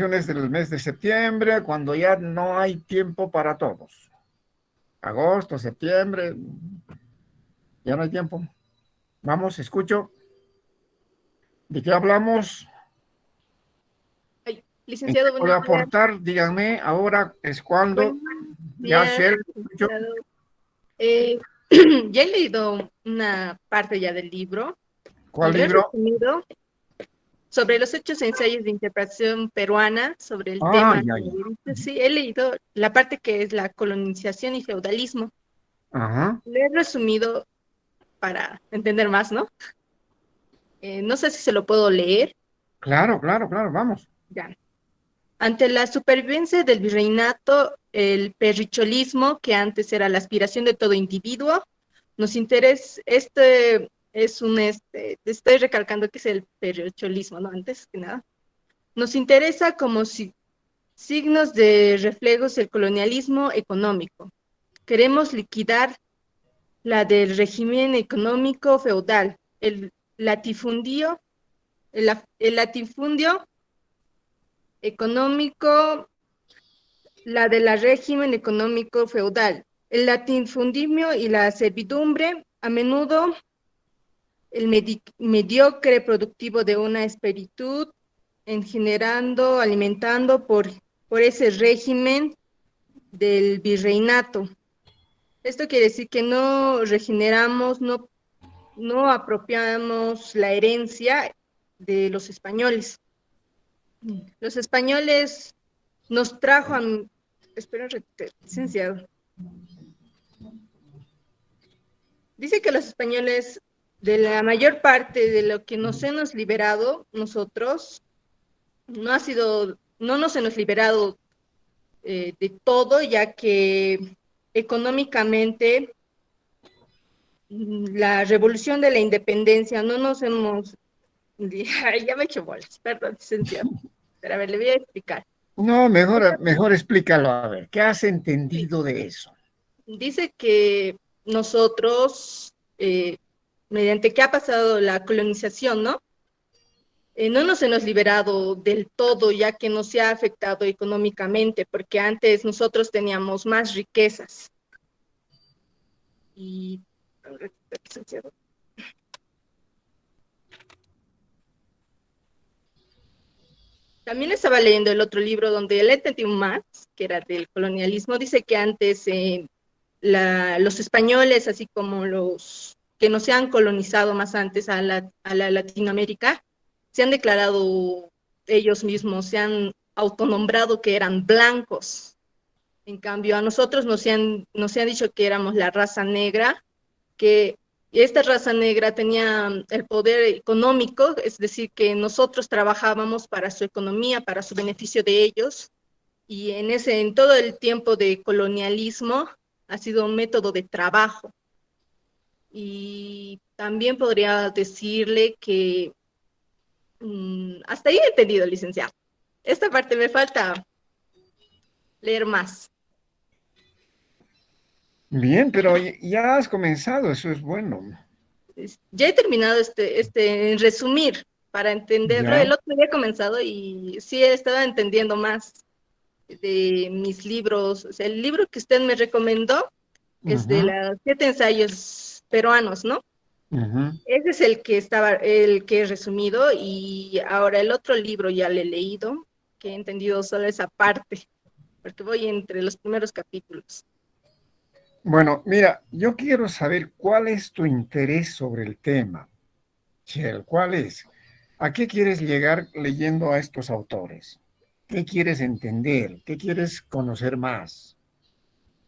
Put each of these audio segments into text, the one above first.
del mes de septiembre, cuando ya no hay tiempo para todos. Agosto, septiembre, ya no hay tiempo. Vamos, escucho. ¿De qué hablamos? Ay, ¿En qué licenciado, puedo buenos días. aportar? Díganme, ahora es cuando. Buenos Ya, días, Shell, escucho. licenciado. Eh, ya he leído una parte ya del libro, ¿Cuál donde he libro? resumido sobre los hechos e ensayos de interpretación peruana sobre el Ah, tema. ya, ya. Sí, he leído la parte que es la colonización y feudalismo. Ajá. Lo he resumido para entender más, ¿no? No sé si se lo puedo leer. Claro, claro, claro, vamos. Ya. Ante la supervivencia del virreinato, el perricholismo, que antes era la aspiración de todo individuo, nos interesa, estoy recalcando que es el perricholismo, ¿no? Antes que nada. Nos interesa como si, signos de reflejos del colonialismo económico. Queremos liquidar la del régimen económico feudal, latifundio, el latifundio económico, la del régimen económico feudal, el latifundismo y la servidumbre, a menudo el mediocre productivo de una espiritud, en generando, alimentando por ese régimen del virreinato. Esto quiere decir que no regeneramos, no apropiamos la herencia de los españoles. Los españoles nos trajo a... Espero, licenciado. Dice que los españoles, de la mayor parte de lo que nos hemos liberado, nosotros, no nos hemos liberado de todo, ya que económicamente la revolución de la independencia no nos hemos, ya me he hecho bolas, perdón, licenciado, pero a ver, le voy a explicar. No, mejor explícalo. A ver, ¿qué has entendido de eso? Dice que nosotros, mediante que ha pasado la colonización, ¿no? No nos hemos liberado del todo, ya que no se ha afectado económicamente, porque antes nosotros teníamos más riquezas. Y también estaba leyendo el otro libro donde él entendió más, que era del colonialismo. Dice que antes los españoles, así como los que no se han colonizado más antes a la Latinoamérica, se han declarado ellos mismos, se han autonombrado que eran blancos. En cambio, a nosotros nos han dicho que éramos la raza negra, que esta raza negra tenía el poder económico, es decir, que nosotros trabajábamos para su economía, para su beneficio de ellos, y en todo el tiempo de colonialismo ha sido un método de trabajo. Y también podría decirle que hasta ahí he entendido, licenciado. Esta parte me falta leer más. Bien, pero ya has comenzado, eso es bueno. Ya he terminado en resumir para entenderlo. Ya. El otro día he comenzado y sí he estado entendiendo más de mis libros. O sea, el libro que usted me recomendó es de Ujú, los 7 ensayos peruanos, ¿no? ujú. Ese es el que he resumido, y ahora el otro libro ya lo he leído, que he entendido solo esa parte, porque voy entre los primeros capítulos. Bueno, mira, yo quiero saber cuál es tu interés sobre el tema. Chel, ¿cuál es? ¿A qué quieres llegar leyendo a estos autores? ¿Qué quieres entender? ¿Qué quieres conocer más?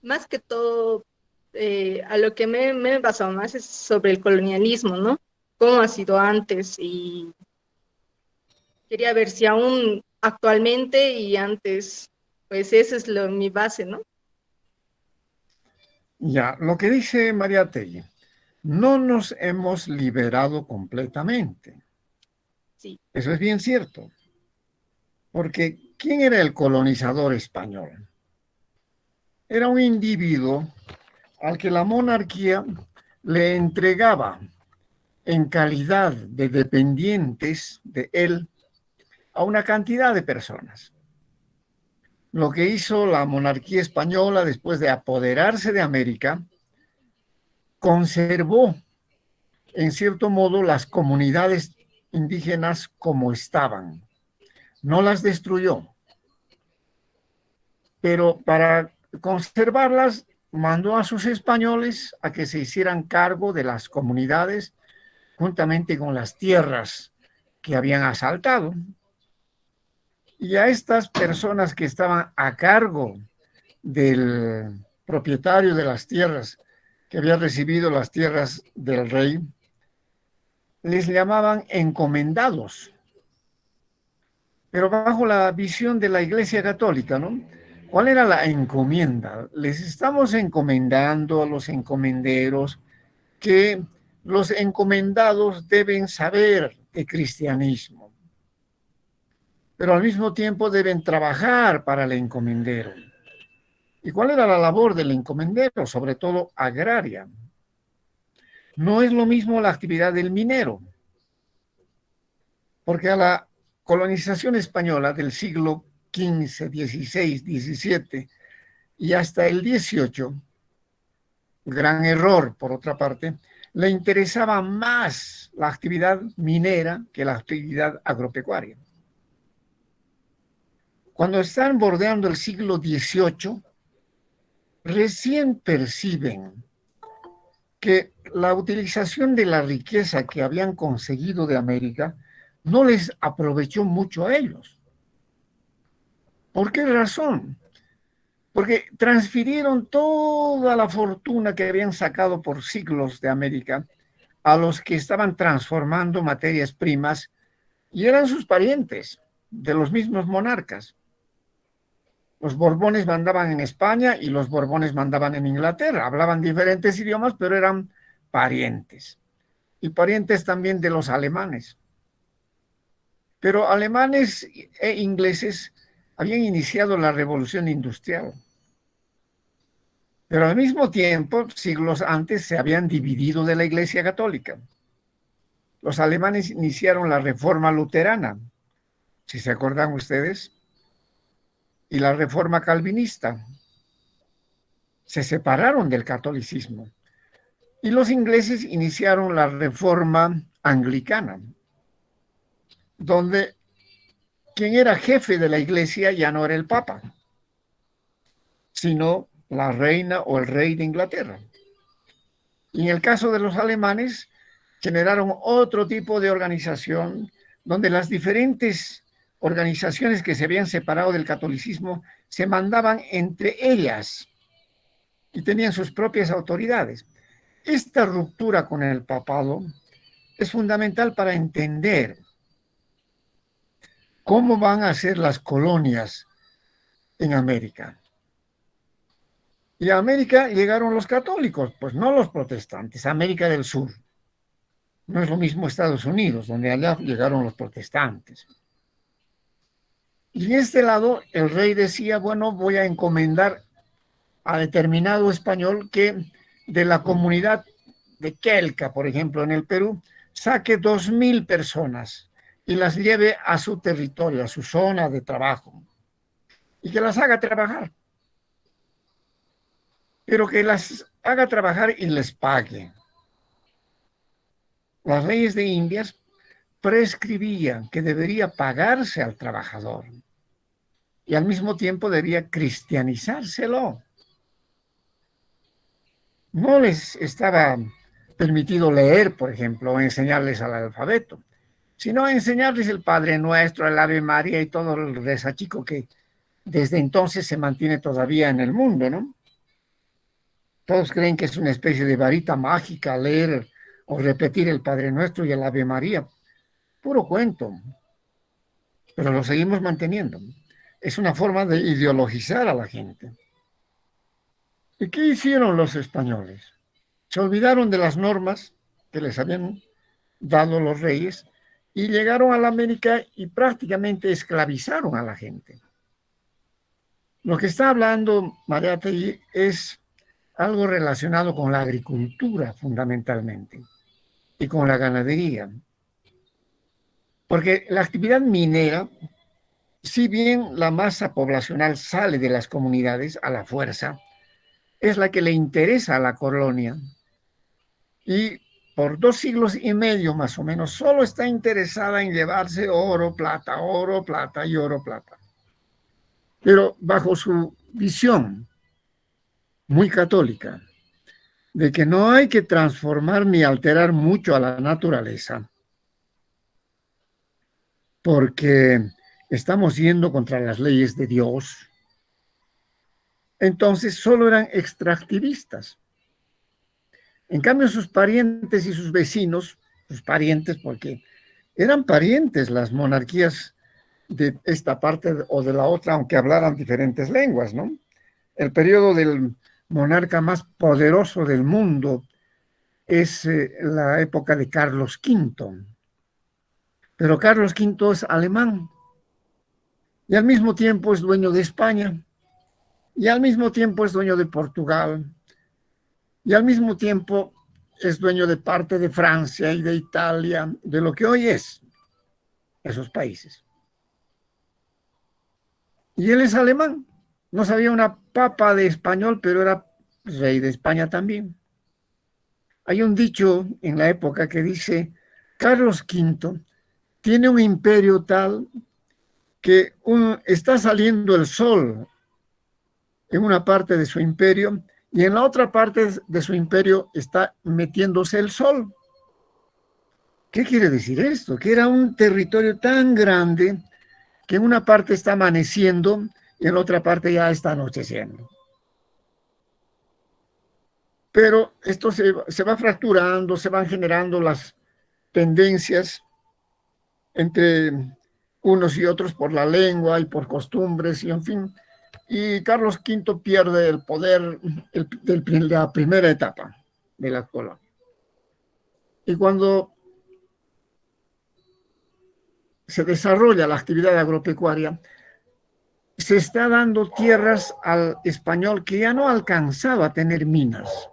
Más que todo, a lo que me he basado más es sobre el colonialismo, ¿no? Cómo ha sido antes, y quería ver si aún actualmente y antes, pues esa es mi base, ¿no? Ya, lo que dice María Tegui, no nos hemos liberado completamente. Sí, Eso es bien cierto, porque ¿quién era el colonizador español? Era un individuo al que la monarquía le entregaba en calidad de dependientes de él a una cantidad de personas. lo que hizo la monarquía española después de apoderarse de América, conservó en cierto modo las comunidades indígenas como estaban. No las destruyó, pero para conservarlas mandó a sus españoles a que se hicieran cargo de las comunidades juntamente con las tierras que habían asaltado. Y a estas personas que estaban a cargo del propietario de las tierras, que había recibido las tierras del rey, les llamaban encomendados, pero bajo la visión de la Iglesia Católica, ¿no? ¿Cuál era la encomienda? Les estamos encomendando a los encomenderos que los encomendados deben saber de cristianismo, pero al mismo tiempo deben trabajar para el encomendero. ¿Y cuál era la labor del encomendero? Sobre todo agraria. No es lo mismo la actividad del minero, porque a la colonización española del siglo XV, XVI, XVII y hasta el XVIII, gran error por otra parte, le interesaba más la actividad minera que la actividad agropecuaria. Cuando están bordeando el siglo XVIII, recién perciben que la utilización de la riqueza que habían conseguido de América no les aprovechó mucho a ellos. ¿Por qué razón? Porque transfirieron toda la fortuna que habían sacado por siglos de América a los que estaban transformando materias primas y eran sus parientes de los mismos monarcas. Los Borbones mandaban en España y los Borbones mandaban en Inglaterra. Hablaban diferentes idiomas, pero eran parientes. Y parientes también de los alemanes. Pero alemanes e ingleses habían iniciado la revolución industrial. Pero al mismo tiempo, siglos antes, se habían dividido de la Iglesia Católica. Los alemanes iniciaron la reforma luterana, si se acuerdan ustedes, y la reforma calvinista. Se separaron del catolicismo. Y los ingleses iniciaron la reforma anglicana, donde quien era jefe de la iglesia ya no era el papa, sino la reina o el rey de Inglaterra. Y en el caso de los alemanes, generaron otro tipo de organización donde las diferentes organizaciones que se habían separado del catolicismo se mandaban entre ellas y tenían sus propias autoridades. Esta ruptura con el papado es fundamental para entender cómo van a ser las colonias en América. Y a América llegaron los católicos, pues no los protestantes, América del Sur. No es lo mismo Estados Unidos, donde allá llegaron los protestantes. Y en este lado, el rey decía, bueno, voy a encomendar a determinado español que de la comunidad de Quelca, por ejemplo, en el Perú, saque 2,000 personas y las lleve a su territorio, a su zona de trabajo, y que las haga trabajar, pero que las haga trabajar y les pague. Las leyes de Indias prescribían que debería pagarse al trabajador y al mismo tiempo debía cristianizárselo. No les estaba permitido leer, por ejemplo, o enseñarles al alfabeto, sino enseñarles el Padre Nuestro, el Ave María y todo el rezachico que desde entonces se mantiene todavía en el mundo, ¿no? Todos creen que es una especie de varita mágica leer o repetir el Padre Nuestro y el Ave María. Puro cuento, pero lo seguimos manteniendo. Es una forma de ideologizar a la gente. ¿Y qué hicieron los españoles? Se olvidaron de las normas que les habían dado los reyes y llegaron a la América y prácticamente esclavizaron a la gente. Lo que está hablando Mariátegui es algo relacionado con la agricultura fundamentalmente y con la ganadería. Porque la actividad minera si bien la masa poblacional sale de las comunidades a la fuerza, es la que le interesa a la colonia y por 2 siglos y medio más o menos solo está interesada en llevarse oro, plata y oro, plata. Pero bajo su visión muy católica de que no hay que transformar ni alterar mucho a la naturaleza, porque estamos yendo contra las leyes de Dios, entonces solo eran extractivistas. En cambio, sus parientes y sus vecinos, sus parientes, porque eran parientes las monarquías de esta parte o de la otra, aunque hablaran diferentes lenguas, ¿no? El periodo del monarca más poderoso del mundo es la época de Carlos V. Pero Carlos V es alemán y al mismo tiempo es dueño de España y al mismo tiempo es dueño de Portugal y al mismo tiempo es dueño de parte de Francia y de Italia, de lo que hoy es esos países. Y él es alemán. No sabía una papa de español, pero era rey de España también. Hay un dicho en la época que dice, Carlos V tiene un imperio tal que está saliendo el sol en una parte de su imperio y en la otra parte de su imperio está metiéndose el sol. ¿Qué quiere decir esto? Que era un territorio tan grande que en una parte está amaneciendo y en la otra parte ya está anocheciendo. Pero esto se va fracturando, se van generando las tendencias entre unos y otros por la lengua y por costumbres y en fin. Y Carlos V pierde el poder de la primera etapa de la colonia. Y cuando se desarrolla la actividad agropecuaria, se está dando tierras al español que ya no alcanzaba a tener minas.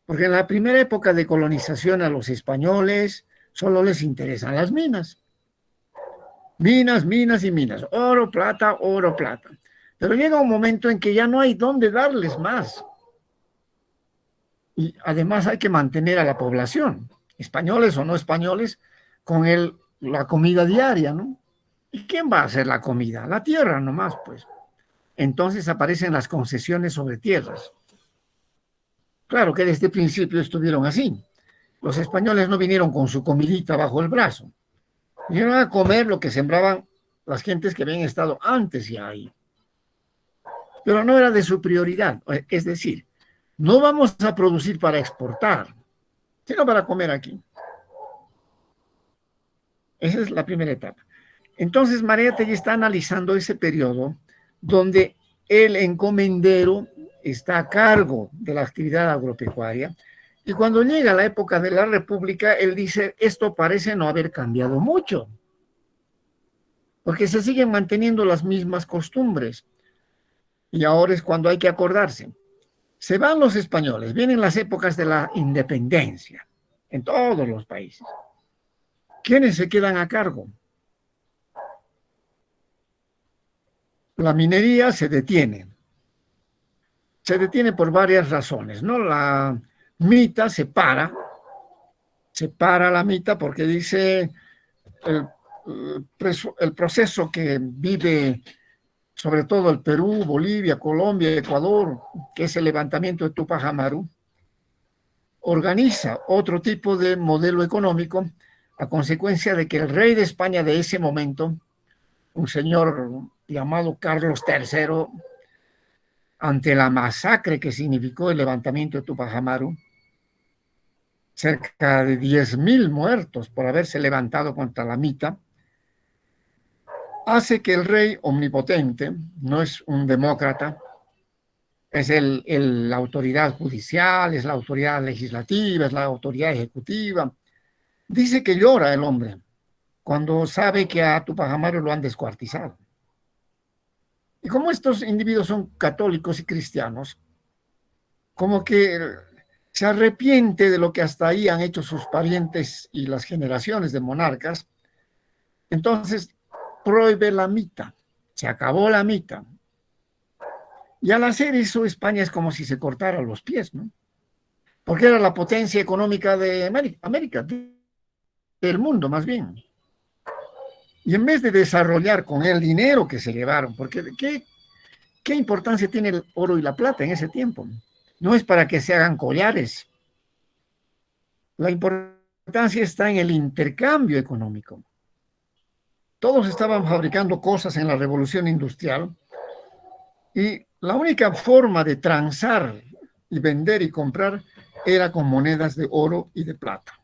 Porque en la primera época de colonización a los españoles solo les interesan las minas. Minas, minas y minas. Oro, plata, oro, plata. Pero llega un momento en que ya no hay dónde darles más. Y además hay que mantener a la población, españoles o no españoles, con la comida diaria, ¿no? ¿Y quién va a hacer la comida? La tierra nomás, pues. Entonces aparecen las concesiones sobre tierras. Claro que desde el principio estuvieron así. Los españoles no vinieron con su comidita bajo el brazo. Vinieron a comer lo que sembraban las gentes que habían estado antes ya ahí. Pero no era de su prioridad. Es decir, no vamos a producir para exportar, sino para comer aquí. Esa es la primera etapa. Entonces, Mariátegui está analizando ese periodo donde el encomendero está a cargo de la actividad agropecuaria y cuando llega la época de la República, él dice, esto parece no haber cambiado mucho, porque se siguen manteniendo las mismas costumbres y ahora es cuando hay que acordarse. Se van los españoles, vienen las épocas de la independencia en todos los países. ¿Quiénes se quedan a cargo? La minería se detiene. Se detiene por varias razones, ¿no? La mita se para la mita porque dice el proceso que vive sobre todo el Perú, Bolivia, Colombia, Ecuador, que es el levantamiento de Tupac Amaru, organiza otro tipo de modelo económico a consecuencia de que el rey de España de ese momento, un señor llamado Carlos III, ante la masacre que significó el levantamiento de Tupac Amaru, cerca de 10,000 muertos por haberse levantado contra la mita, hace que el rey omnipotente, no es un demócrata, es la autoridad judicial, es la autoridad legislativa, es la autoridad ejecutiva, dice que llora el hombre cuando sabe que a Tupac Amaru lo han descuartizado. Y como estos individuos son católicos y cristianos, como que se arrepiente de lo que hasta ahí han hecho sus parientes y las generaciones de monarcas, entonces prohíbe la mitad, se acabó la mitad. Y al hacer eso, España es como si se cortara los pies, ¿no? Porque era la potencia económica de América, del mundo más bien. Y en vez de desarrollar con el dinero que se llevaron, porque ¿qué importancia tiene el oro y la plata en ese tiempo? No es para que se hagan collares. La importancia está en el intercambio económico. Todos estaban fabricando cosas en la revolución industrial y la única forma de transar y vender y comprar era con monedas de oro y de plata.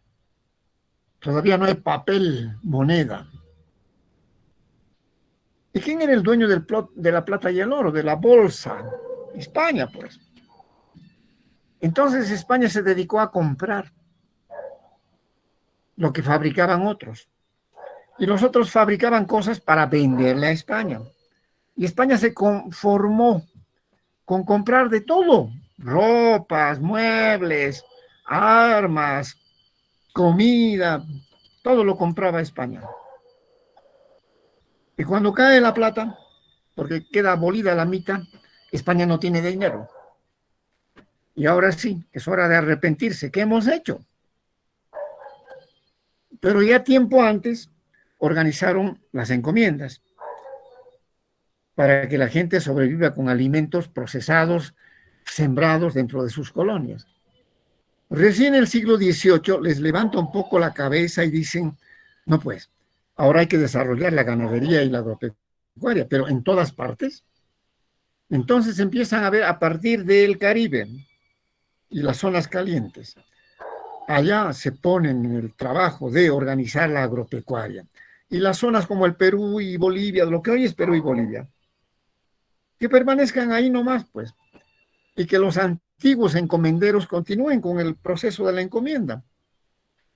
Todavía no hay papel moneda. ¿Y quién era el dueño de la plata y el oro? De la bolsa. España, pues. Entonces España se dedicó a comprar lo que fabricaban otros. Y los otros fabricaban cosas para venderle a España. Y España se conformó con comprar de todo. Ropas, muebles, armas, comida, todo lo compraba España. Y cuando cae la plata, porque queda abolida la mitad, España no tiene dinero. Y ahora sí, es hora de arrepentirse. ¿Qué hemos hecho? Pero ya tiempo antes organizaron las encomiendas para que la gente sobreviva con alimentos procesados, sembrados dentro de sus colonias. Recién en el siglo XVIII les levanta un poco la cabeza y dicen, no pues, ahora hay que desarrollar la ganadería y la agropecuaria, pero en todas partes. Entonces empiezan a ver a partir del Caribe y las zonas calientes. Allá se ponen en el trabajo de organizar la agropecuaria. Y las zonas como el Perú y Bolivia, lo que hoy es Perú y Bolivia, que permanezcan ahí nomás, pues, y que los antiguos encomenderos continúen con el proceso de la encomienda.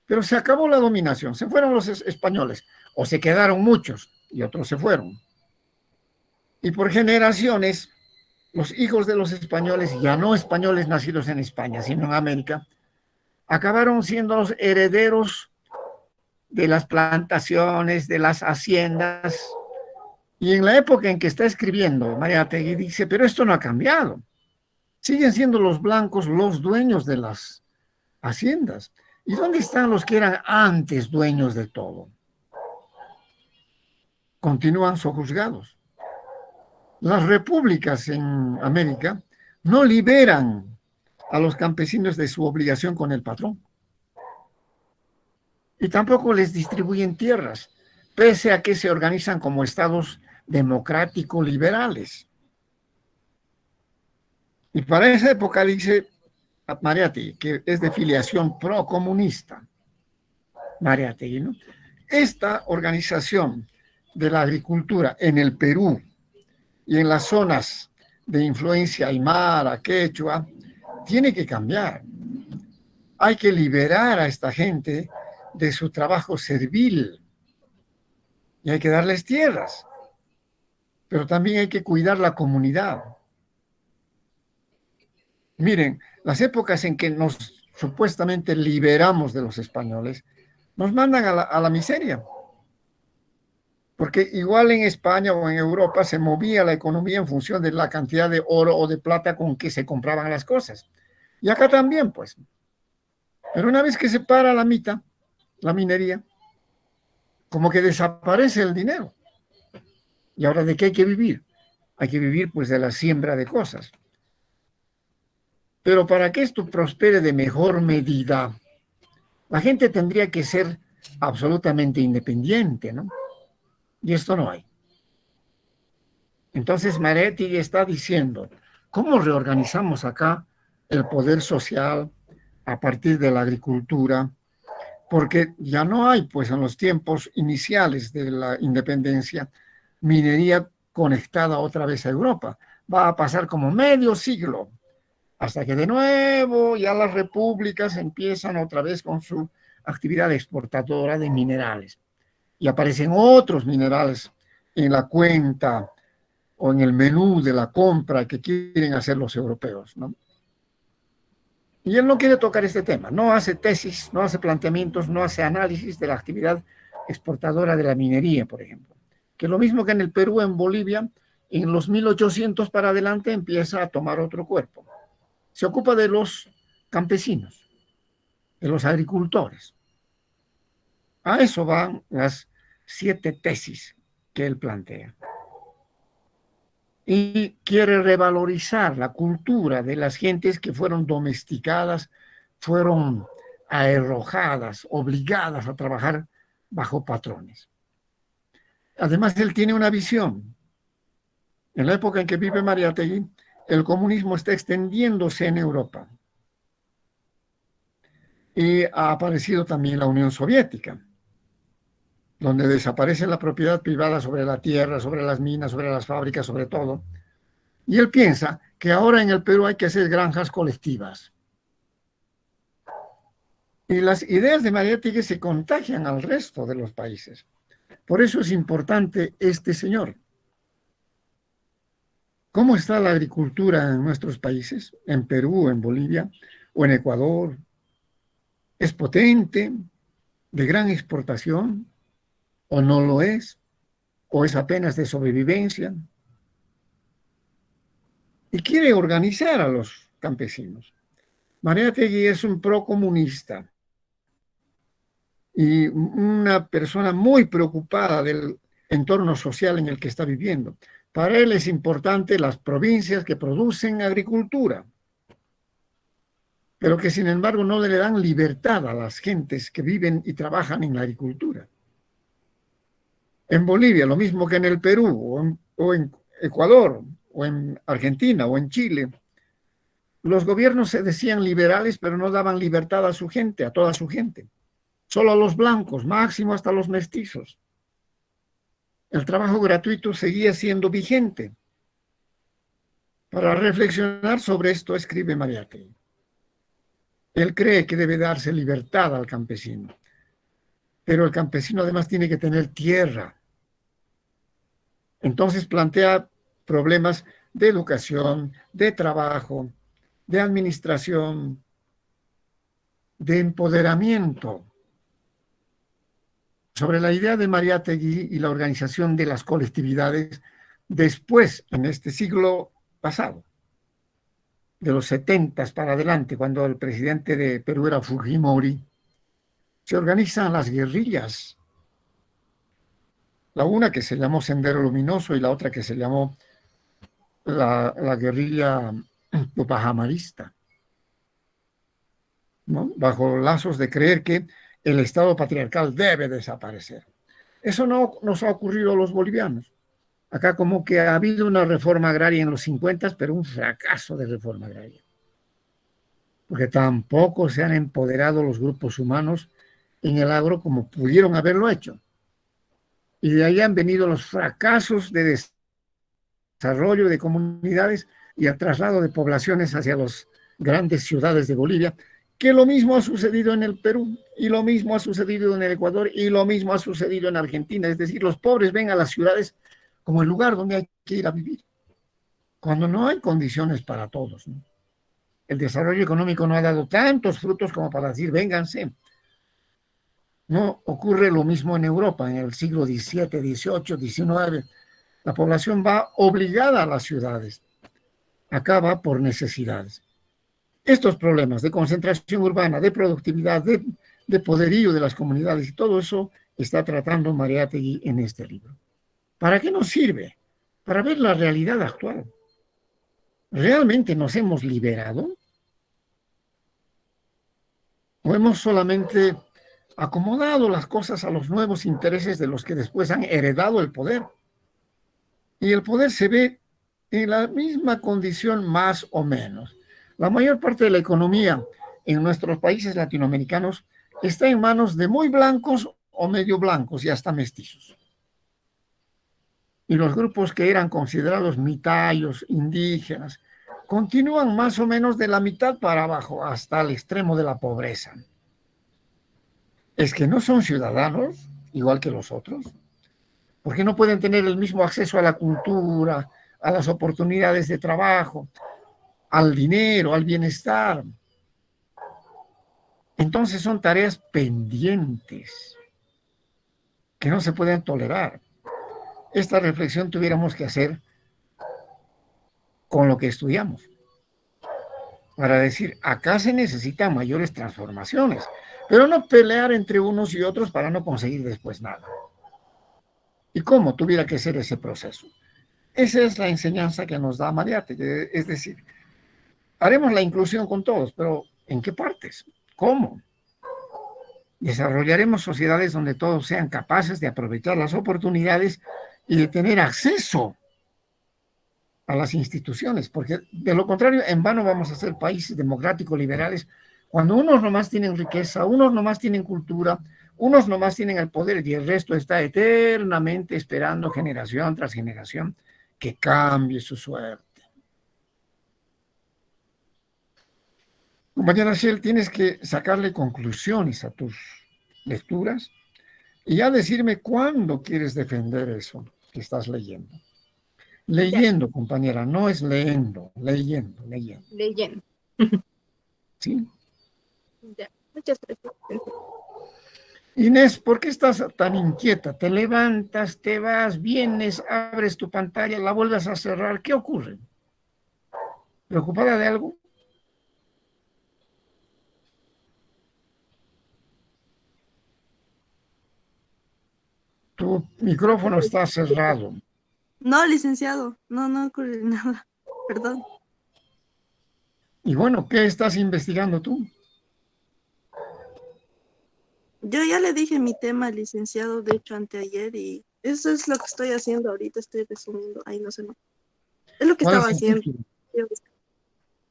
Pero se acabó la dominación, se fueron los españoles, o se quedaron muchos y otros se fueron. Y por generaciones, los hijos de los españoles, ya no españoles nacidos en España, sino en América, acabaron siendo los herederos de las plantaciones, de las haciendas. Y en la época en que está escribiendo, Mariátegui dice, pero esto no ha cambiado. Siguen siendo los blancos los dueños de las haciendas. ¿Y dónde están los que eran antes dueños de todo? Continúan sojuzgados. Las repúblicas en América no liberan a los campesinos de su obligación con el patrón. Y tampoco les distribuyen tierras, pese a que se organizan como estados democrático-liberales. Y para esa época dice Mariátegui, que es de filiación procomunista, Mariátegui, ¿no? Esta organización de la agricultura en el Perú y en las zonas de influencia aymara, quechua, tiene que cambiar. Hay que liberar a esta gente de su trabajo servil y hay que darles tierras, pero también hay que cuidar la comunidad. Miren, las épocas en que nos supuestamente liberamos de los españoles, nos mandan a la miseria. Porque igual en España o en Europa se movía la economía en función de la cantidad de oro o de plata con que se compraban las cosas. Y acá también, pues. Pero una vez que se para la mitad, la minería, como que desaparece el dinero. ¿Y ahora de qué hay que vivir? Hay que vivir, pues, de la siembra de cosas. Pero para que esto prospere de mejor medida, la gente tendría que ser absolutamente independiente, ¿no? Y esto no hay. Entonces Mariátegui está diciendo, ¿cómo reorganizamos acá el poder social a partir de la agricultura? Porque ya no hay, pues en los tiempos iniciales de la independencia, minería conectada otra vez a Europa. Va a pasar como medio siglo, hasta que de nuevo ya las repúblicas empiezan otra vez con su actividad exportadora de minerales. Y aparecen otros minerales en la cuenta o en el menú de la compra que quieren hacer los europeos, ¿no? Y él no quiere tocar este tema, no hace tesis, no hace planteamientos, no hace análisis de la actividad exportadora de la minería, por ejemplo. que lo mismo que en el Perú, en Bolivia, en los 1800 para adelante empieza a tomar otro cuerpo. Se ocupa de los campesinos, de los agricultores. A eso van las 7 tesis que él plantea. Y quiere revalorizar la cultura de las gentes que fueron domesticadas, fueron arrojadas, obligadas a trabajar bajo patrones. Además, él tiene una visión. En la época en que vive Mariátegui, el comunismo está extendiéndose en Europa. Y ha aparecido también la Unión Soviética, donde desaparece la propiedad privada sobre la tierra, sobre las minas, sobre las fábricas, sobre todo. Y él piensa que ahora en el Perú hay que hacer granjas colectivas. Y las ideas de Mariátegui se contagian al resto de los países. Por eso es importante este señor. ¿Cómo está la agricultura en nuestros países? En Perú, en Bolivia o en Ecuador. ¿Es potente, de gran exportación, o no lo es? ¿O es apenas de sobrevivencia? Y quiere organizar a los campesinos. Mariátegui es un procomunista y una persona muy preocupada del entorno social en el que está viviendo. Para él es importante las provincias que producen agricultura, pero que sin embargo no le dan libertad a las gentes que viven y trabajan en la agricultura. En Bolivia, lo mismo que en el Perú, o en Ecuador, o en Argentina, o en Chile, los gobiernos se decían liberales, pero no daban libertad a su gente, a toda su gente. Solo a los blancos, máximo hasta los mestizos. El trabajo gratuito seguía siendo vigente. Para reflexionar sobre esto, escribe Mariátegui. Él cree que debe darse libertad al campesino, pero el campesino además tiene que tener tierra. Entonces plantea problemas de educación, de trabajo, de administración, de empoderamiento. Sobre la idea de Mariátegui y la organización de las colectividades después, en este siglo pasado, de los 70 para adelante, cuando el presidente de Perú era Fujimori, se organizan las guerrillas. La una que se llamó Sendero Luminoso y la otra que se llamó la guerrilla tupajamarista, ¿no? Bajo lazos de creer que el Estado patriarcal debe desaparecer. Eso no nos ha ocurrido a los bolivianos. Acá como que ha habido una reforma agraria en los 50, pero un fracaso de reforma agraria. Porque tampoco se han empoderado los grupos humanos en el agro como pudieron haberlo hecho. Y de ahí han venido los fracasos de desarrollo de comunidades y el traslado de poblaciones hacia las grandes ciudades de Bolivia, que lo mismo ha sucedido en el Perú, y lo mismo ha sucedido en el Ecuador, y lo mismo ha sucedido en Argentina. Es decir, los pobres ven a las ciudades como el lugar donde hay que ir a vivir, cuando no hay condiciones para todos, ¿no? El desarrollo económico no ha dado tantos frutos como para decir, vénganse. No ocurre lo mismo en Europa, en el siglo XVII, XVIII, XIX. La población va obligada a las ciudades. Acá va por necesidades. Estos problemas de concentración urbana, de productividad, de poderío de las comunidades y todo eso está tratando Mariátegui en este libro. ¿Para qué nos sirve? Para ver la realidad actual. ¿Realmente nos hemos liberado? ¿O hemos solamente acomodado las cosas a los nuevos intereses de los que después han heredado el poder? Y el poder se ve en la misma condición más o menos. La mayor parte de la economía en nuestros países latinoamericanos está en manos de muy blancos o medio blancos y hasta mestizos. Y los grupos que eran considerados mitayos, indígenas, continúan más o menos de la mitad para abajo hasta el extremo de la pobreza. ¿Es que no son ciudadanos igual que los otros? ¿Por qué no pueden tener el mismo acceso a la cultura, a las oportunidades de trabajo, al dinero, al bienestar? Entonces son tareas pendientes que no se pueden tolerar. esta reflexión tuviéramos que hacer con lo que estudiamos, para decir, acá se necesitan mayores transformaciones, pero no pelear entre unos y otros para no conseguir después nada. ¿Y cómo tuviera que ser ese proceso? Esa es la enseñanza que nos da Mariátegui, es decir, haremos la inclusión con todos, pero ¿en qué partes? ¿Cómo? Desarrollaremos sociedades donde todos sean capaces de aprovechar las oportunidades y de tener acceso a las instituciones, porque de lo contrario, en vano vamos a ser países democráticos liberales cuando unos nomás tienen riqueza, unos nomás tienen cultura, unos nomás tienen el poder y el resto está eternamente esperando generación tras generación que cambie su suerte. Compañera Shell, tienes que sacarle conclusiones a tus lecturas y ya decirme cuándo quieres defender eso que estás leyendo. Ya, Leyendo, compañera, no es leyendo, leyendo. leyendo. ¿Sí? Ya, muchas gracias. Inés, ¿por qué estás tan inquieta? Te levantas, te vas, vienes, abres tu pantalla, la vuelves a cerrar. ¿Qué ocurre? ¿Preocupada de algo? Tu micrófono está cerrado. No, licenciado, no ocurre nada. Perdón. Y bueno, ¿qué estás investigando tú? Yo ya le dije mi tema al licenciado, de hecho, anteayer, y eso es lo que estoy haciendo ahorita, estoy resumiendo. Ay, no sé, no. Es lo que ¿Cuál es estaba el haciendo. título?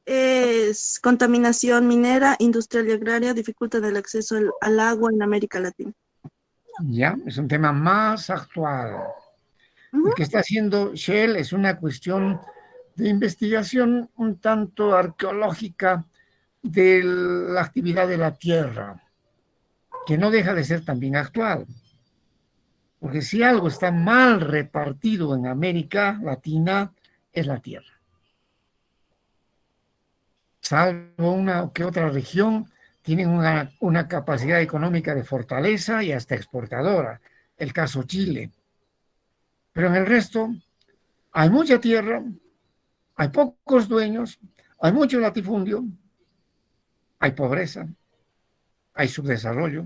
Es contaminación minera, industrial y agraria, dificultan el acceso al agua en América Latina. Ya, es un tema más actual. Ujú. El que está haciendo Shell es una cuestión de investigación un tanto arqueológica de la actividad de la Tierra, que no deja de ser también actual. Porque si algo está mal repartido en América Latina, es la Tierra. Salvo una que otra región, tienen una capacidad económica de fortaleza y hasta exportadora. El caso Chile. Pero en el resto hay mucha tierra, hay pocos dueños, hay mucho latifundio, hay pobreza, hay subdesarrollo,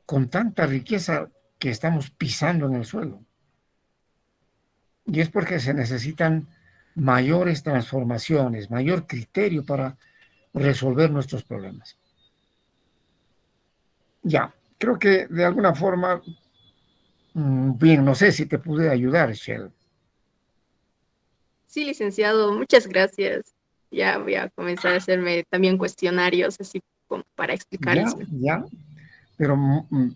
con tanta riqueza que estamos pisando en el suelo. Y es porque se necesitan mayores transformaciones, mayor criterio para resolver nuestros problemas. Ya, creo que de alguna forma, bien, no sé si te pude ayudar, Shell. Sí, licenciado, muchas gracias. Ya voy a comenzar a hacerme también cuestionarios, así como para Ya, explicarles mejor. ya, pero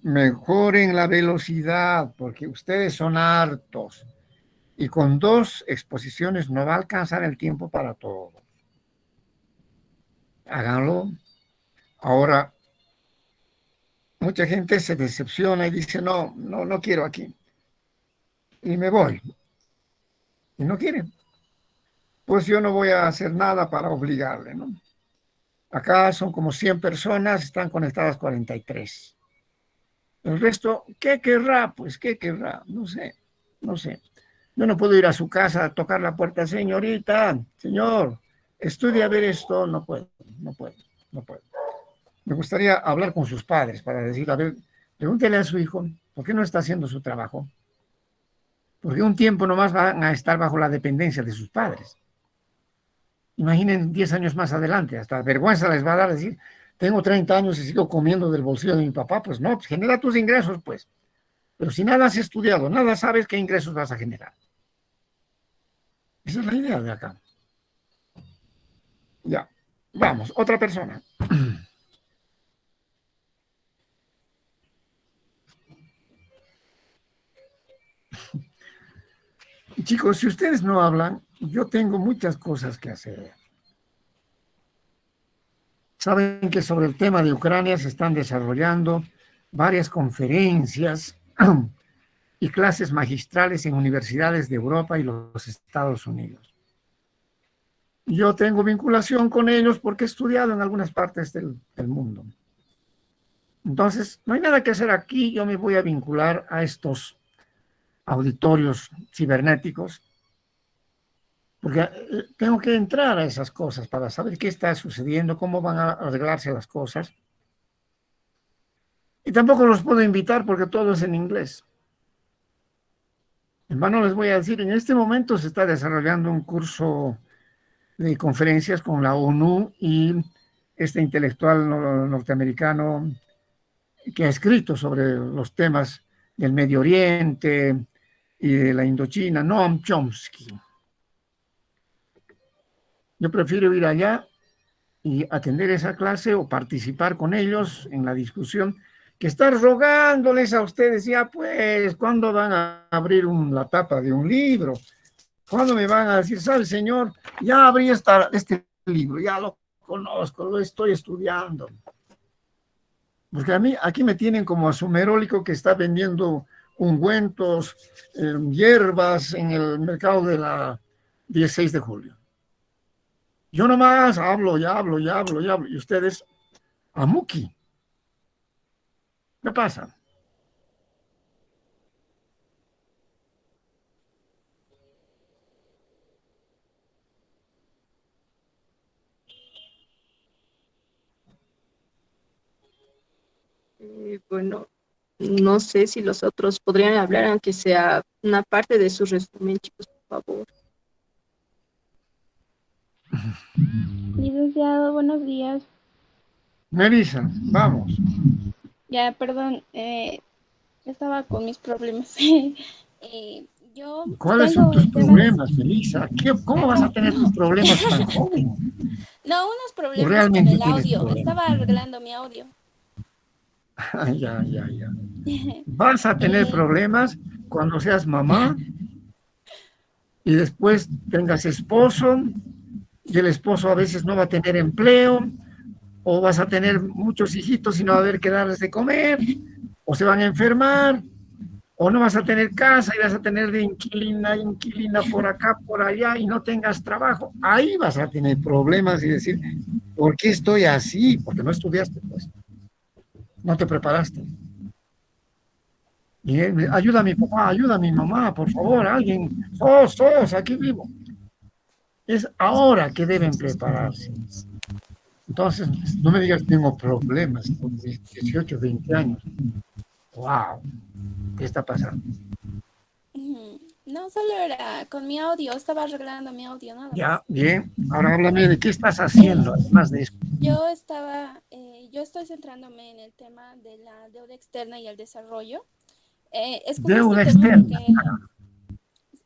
mejoren la velocidad, porque ustedes son hartos. Y con 2 exposiciones no va a alcanzar el tiempo para todo. Háganlo. Ahora, mucha gente se decepciona y dice, no quiero aquí. Y me voy. Y no quieren. Pues yo no voy a hacer nada para obligarle, ¿no? Acá son como 100 personas, están conectadas 43. El resto, ¿qué querrá? Pues, ¿qué querrá? No sé, no sé. Yo no puedo ir a su casa a tocar la puerta, señorita, señor, estudia a ver esto. No puedo, no puedo, no puedo. Me gustaría hablar con sus padres para decir, a ver, pregúntele a su hijo, ¿por qué no está haciendo su trabajo? Porque un tiempo nomás van a estar bajo la dependencia de sus padres. Imaginen 10 años más adelante, hasta vergüenza les va a dar decir, tengo 30 años y sigo comiendo del bolsillo de mi papá. Pues no, pues genera tus ingresos, pues. Pero si nada has estudiado, nada sabes qué ingresos vas a generar. Esa es la idea de acá. Ya, vamos, otra persona. Chicos, si ustedes no hablan, yo tengo muchas cosas que hacer. Saben que sobre el tema de Ucrania se están desarrollando varias conferencias y clases magistrales en universidades de Europa y los Estados Unidos. Yo tengo vinculación con ellos porque he estudiado en algunas partes del mundo. Entonces, no hay nada que hacer aquí, yo me voy a vincular a estos auditorios cibernéticos, porque tengo que entrar a esas cosas para saber qué está sucediendo, cómo van a arreglarse las cosas. Y tampoco los puedo invitar porque todo es en inglés. En vano les voy a decir, en este momento se está desarrollando un curso de conferencias con la ONU y este intelectual norteamericano que ha escrito sobre los temas del Medio Oriente y de la Indochina, Noam Chomsky. Yo prefiero ir allá y atender esa clase o participar con ellos en la discusión que estar rogándoles a ustedes, ya pues, ¿cuándo van a abrir la tapa de un libro? ¿Cuándo me van a decir, sabe, señor, ya abrí este libro, ya lo conozco, lo estoy estudiando? Porque a mí, aquí me tienen como a sumerólico que está vendiendo ungüentos, hierbas en el mercado de la 16 de julio. Yo nomás hablo, y hablo, y hablo, y hablo, y ustedes, a Muki. ¿Qué pasa? Bueno, no sé si los otros podrían hablar, aunque sea una parte de su resumen, chicos, por favor. Licenciado, buenos días. Melissa, vamos. Ya, perdón, estaba con mis problemas. Eh, yo ¿Cuáles son tengo tus un tema de... problemas, Melissa? ¿Cómo vas a tener tus problemas tan joven? No, unos ¿O problemas con realmente el tienes audio. problemas? Estaba arreglando mi audio. Ya, ya, ya. Vas a tener Eh, problemas cuando seas mamá y después tengas esposo y el esposo a veces no va a tener empleo o vas a tener muchos hijitos y no va a haber que darles de comer o se van a enfermar o no vas a tener casa y vas a tener de inquilina, inquilina por acá, por allá y no tengas trabajo. Ahí vas a tener problemas y decir, ¿por qué estoy así? Porque no estudiaste, pues, no te preparaste. Y ayuda a mi papá, ayuda a mi mamá, por favor, alguien, aquí vivo. Es ahora que deben prepararse. Entonces, no me digas, tengo problemas con mis 18, 20 años. ¡Wow! ¿Qué está pasando? no, solo era con mi audio. Estaba arreglando mi audio, nada más. Ya, bien. Ahora háblame de qué estás Eh, haciendo, además de eso. yo estoy centrándome en el tema de la deuda externa y el desarrollo. Escogí este Deuda tema externa.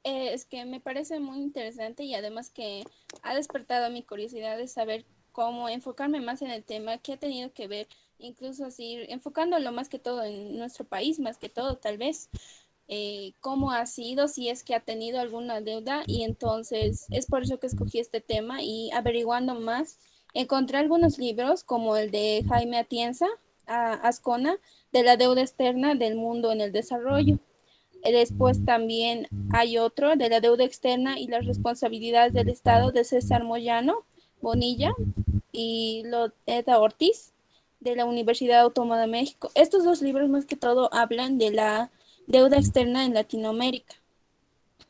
porque es que me parece muy interesante y además que ha despertado mi curiosidad de saber cómo enfocarme más en el tema que ha tenido que ver, incluso así, enfocándolo más que todo en nuestro país, más que todo tal vez, cómo ha sido, si es que ha tenido alguna deuda y entonces es por eso que escogí este tema y averiguando más, encontré algunos libros como el de Jaime Atienza, Ascona, de la deuda externa del mundo en el desarrollo. Después también hay otro de la deuda externa y las responsabilidades del Estado de César Moyano Bonilla y Loretta Ortiz de la Universidad Autónoma de México. Estos dos libros más que todo hablan de la deuda externa en Latinoamérica.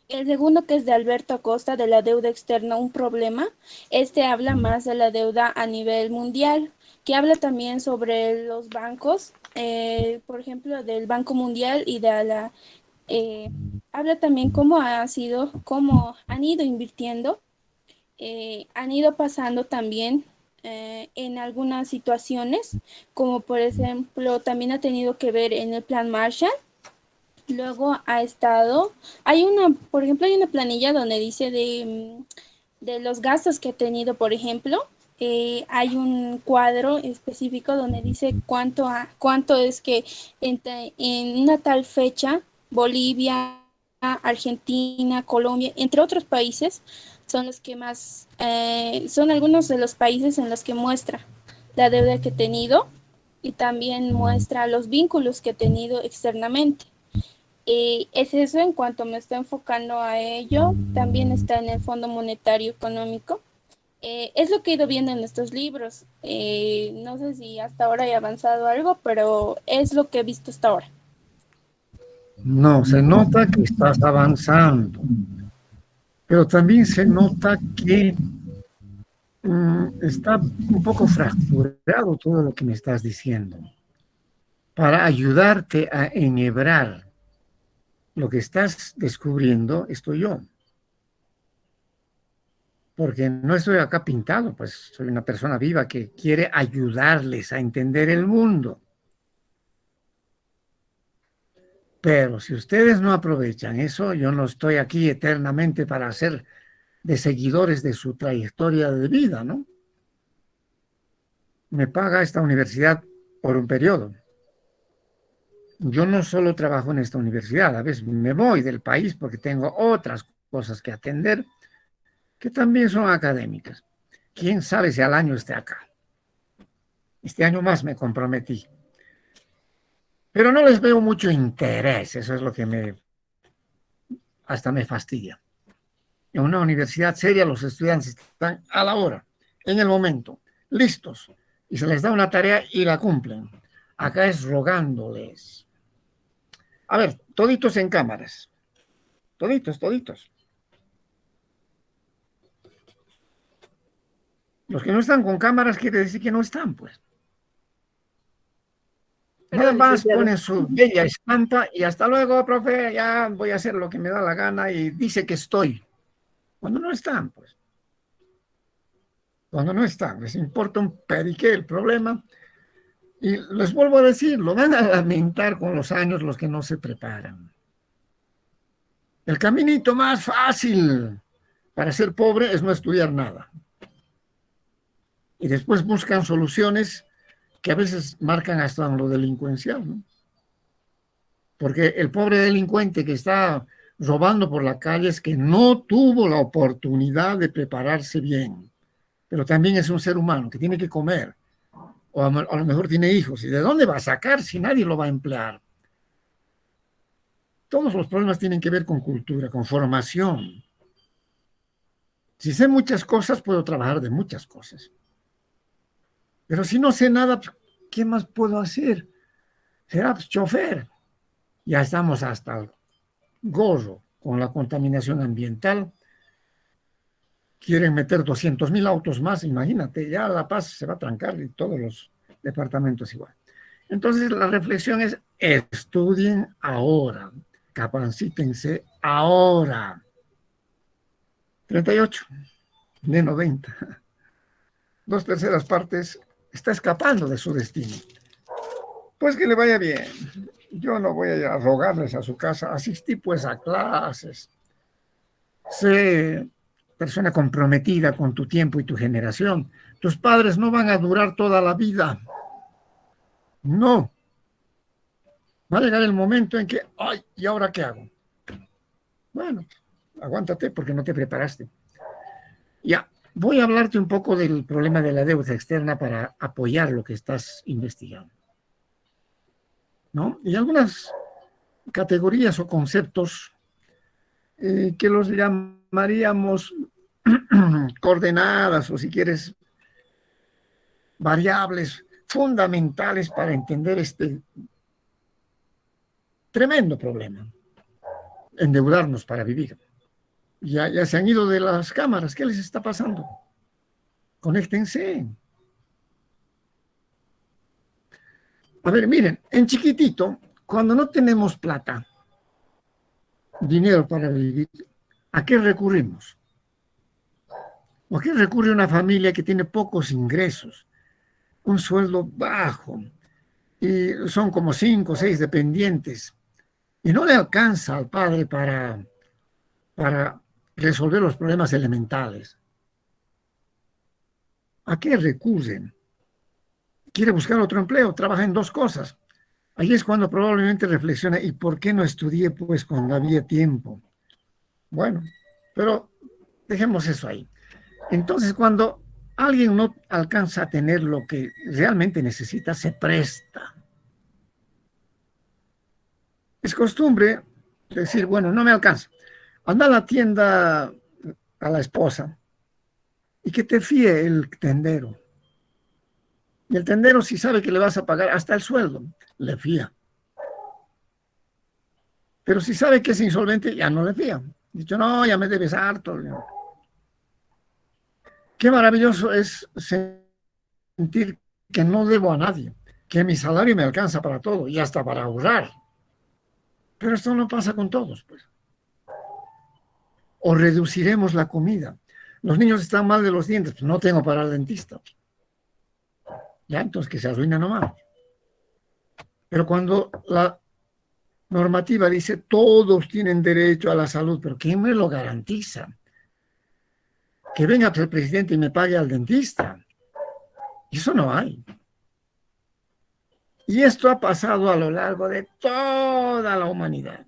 El segundo, que es de Alberto Acosta, de la deuda externa, un problema. Este habla más de la deuda a nivel mundial, que habla también sobre los bancos, por ejemplo, del Banco Mundial y de la eh, habla también cómo han ido invirtiendo, han ido pasando también en algunas situaciones, como por ejemplo también ha tenido que ver en el Plan Marshall. Luego por ejemplo, hay una planilla donde dice de los gastos que ha tenido, por ejemplo, hay un cuadro específico donde dice cuánto es que en una tal fecha Bolivia, Argentina, Colombia, entre otros países, son los que más, son algunos de los países en los que muestra la deuda que ha tenido y también muestra los vínculos que ha tenido externamente. Es eso en cuanto me estoy enfocando a ello. También está en el Fondo Monetario Económico. Es lo que he ido viendo en estos libros. No sé si hasta ahora he avanzado algo, pero es lo que he visto hasta ahora. No, se nota que estás avanzando, pero también se nota que está un poco fracturado todo lo que me estás diciendo. Para ayudarte a enhebrar lo que estás descubriendo, estoy yo. Porque no estoy acá pintado, pues soy una persona viva que quiere ayudarles a entender el mundo. Pero si ustedes no aprovechan eso, yo no estoy aquí eternamente para ser de seguidores de su trayectoria de vida, ¿no? Me paga esta universidad por un periodo. Yo no solo trabajo en esta universidad, a veces me voy del país porque tengo otras cosas que atender que también son académicas. ¿Quién sabe si al año esté acá? Este año más me comprometí. Pero no les veo mucho interés, eso es lo que hasta me fastidia. En una universidad seria los estudiantes están a la hora, en el momento, listos, y se les da una tarea y la cumplen. Acá es rogándoles. A ver, toditos en cámaras. Toditos, toditos. Los que no están con cámaras quiere decir que no están, pues. Nada Perdón, más licenciado. ponen su bella estampa y hasta luego, profe, ya voy a hacer lo que me da la gana y dice que estoy. Cuando no están, pues. Cuando no están, les importa un periqué el problema. Y les vuelvo a decir, lo van a lamentar con los años los que no se preparan. El caminito más fácil para ser pobre es no estudiar nada. Y después buscan soluciones que a veces marcan hasta lo delincuencial, ¿no? Porque el pobre delincuente que está robando por la calle es que no tuvo la oportunidad de prepararse bien, pero también es un ser humano que tiene que comer, o a lo mejor tiene hijos, ¿y de dónde va a sacar si nadie lo va a emplear? Todos los problemas tienen que ver con cultura, con formación. Si sé muchas cosas, puedo trabajar de muchas cosas. Pero si no sé nada, ¿qué más puedo hacer? Será chofer. Ya estamos hasta el gorro con la contaminación ambiental. Quieren meter 200,000 autos más, imagínate, ya La Paz se va a trancar y todos los departamentos igual. Entonces la reflexión es, estudien ahora, capacítense ahora. 38 de 90. 2/3 partes está escapando de su destino. Pues que le vaya bien. Yo no voy a ir a rogarles a su casa. Asistí pues a clases. Sé persona comprometida con tu tiempo y tu generación. Tus padres no van a durar toda la vida. No. Va a llegar el momento en que, ay, ¿y ahora qué hago? Bueno, aguántate porque no te preparaste. Ya, voy a hablarte un poco del problema de la deuda externa para apoyar lo que estás investigando, ¿no? Y algunas categorías o conceptos que los llamaríamos coordenadas o si quieres variables fundamentales para entender este tremendo problema, endeudarnos para vivir. Ya se han ido de las cámaras, ¿qué les está pasando? Conéctense. A ver, miren, en chiquitito, cuando no tenemos plata, dinero para vivir, ¿a qué recurrimos? ¿O a qué recurre una familia que tiene pocos ingresos, un sueldo bajo, y son como 5 o 6 dependientes, y no le alcanza al padre para resolver los problemas elementales? ¿A qué recurren? ¿Quiere buscar otro empleo? Trabaja en 2 cosas. Ahí es cuando probablemente reflexiona, ¿y por qué no estudié pues cuando había tiempo? Bueno, pero dejemos eso ahí. Entonces, cuando alguien no alcanza a tener lo que realmente necesita, se presta. Es costumbre decir, bueno, no me alcanza. Anda a la tienda a la esposa y que te fíe el tendero. Y el tendero, si sabe que le vas a pagar hasta el sueldo, le fía. Pero si sabe que es insolvente, ya no le fía. Dicho, no, ya me debes harto. Qué maravilloso es sentir que no debo a nadie, que mi salario me alcanza para todo y hasta para ahorrar. Pero esto no pasa con todos, pues. O reduciremos la comida. Los niños están mal de los dientes, pues no tengo para el dentista. Ya, entonces que se arruina nomás. Pero cuando la normativa dice todos tienen derecho a la salud, pero ¿quién me lo garantiza? Que venga el presidente y me pague al dentista. Eso no hay. Y esto ha pasado a lo largo de toda la humanidad.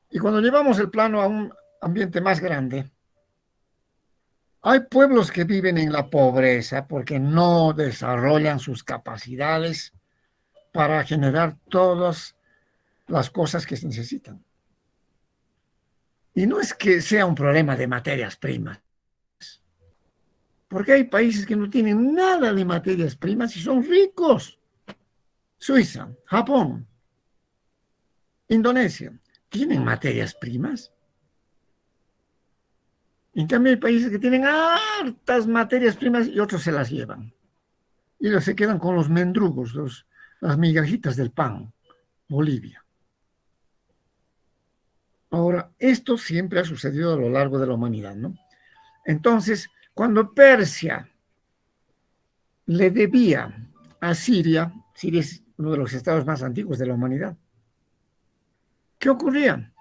Y cuando llevamos el plano a un ambiente más grande, hay pueblos que viven en la pobreza porque no desarrollan sus capacidades para generar todas las cosas que se necesitan. Y no es que sea un problema de materias primas, porque hay países que no tienen nada de materias primas y son ricos. Suiza, Japón, Indonesia, ¿tienen materias primas? En cambio hay países que tienen hartas materias primas y otros se las llevan. Y ellos se quedan con los mendrugos, las migajitas del pan. Bolivia. Ahora, esto siempre ha sucedido a lo largo de la humanidad, ¿no? Entonces, cuando Persia le debía a Siria, Siria es uno de los estados más antiguos de la humanidad, ¿qué ocurría?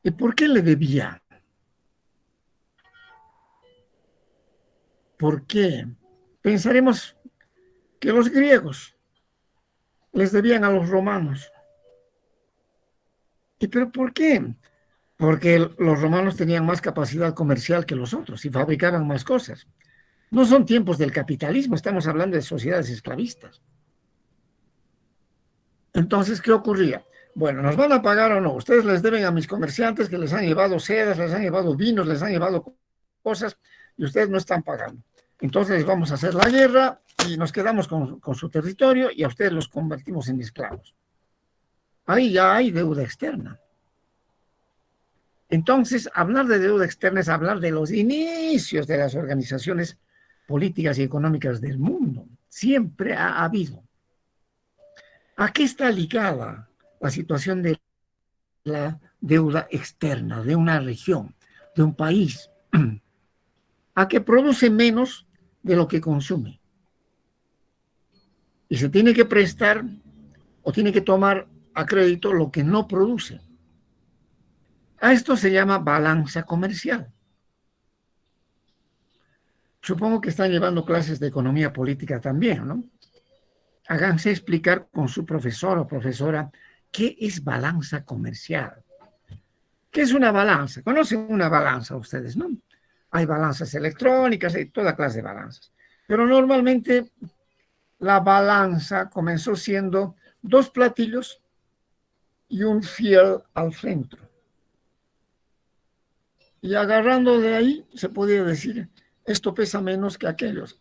¿Y por qué le debía? ¿Por qué? Pensaremos que los griegos les debían a los romanos. ¿Y pero por qué? Porque los romanos tenían más capacidad comercial que los otros y fabricaban más cosas. No son tiempos del capitalismo, estamos hablando de sociedades esclavistas. Entonces, ¿qué ocurría? Bueno, ¿nos van a pagar o no? Ustedes les deben a mis comerciantes que les han llevado sedas, les han llevado vinos, les han llevado cosas y ustedes no están pagando. Entonces vamos a hacer la guerra y nos quedamos con su territorio y a ustedes los convertimos en esclavos. Ahí ya hay deuda externa. Entonces, hablar de deuda externa es hablar de los inicios de las organizaciones políticas y económicas del mundo. Siempre ha habido. ¿A qué está ligada la situación de la deuda externa de una región, de un país? A que produce menos de lo que consume. Y se tiene que prestar o tiene que tomar a crédito lo que no produce. A esto se llama balanza comercial. Supongo que están llevando clases de economía política también, ¿no? Háganse explicar con su profesor o profesora qué es balanza comercial. ¿Qué es una balanza? ¿Conocen una balanza ustedes, no? Hay balanzas electrónicas, hay toda clase de balanzas. Pero normalmente la balanza comenzó siendo 2 platillos y un fiel al centro. Y agarrando de ahí se podía decir, esto pesa menos que aquellos.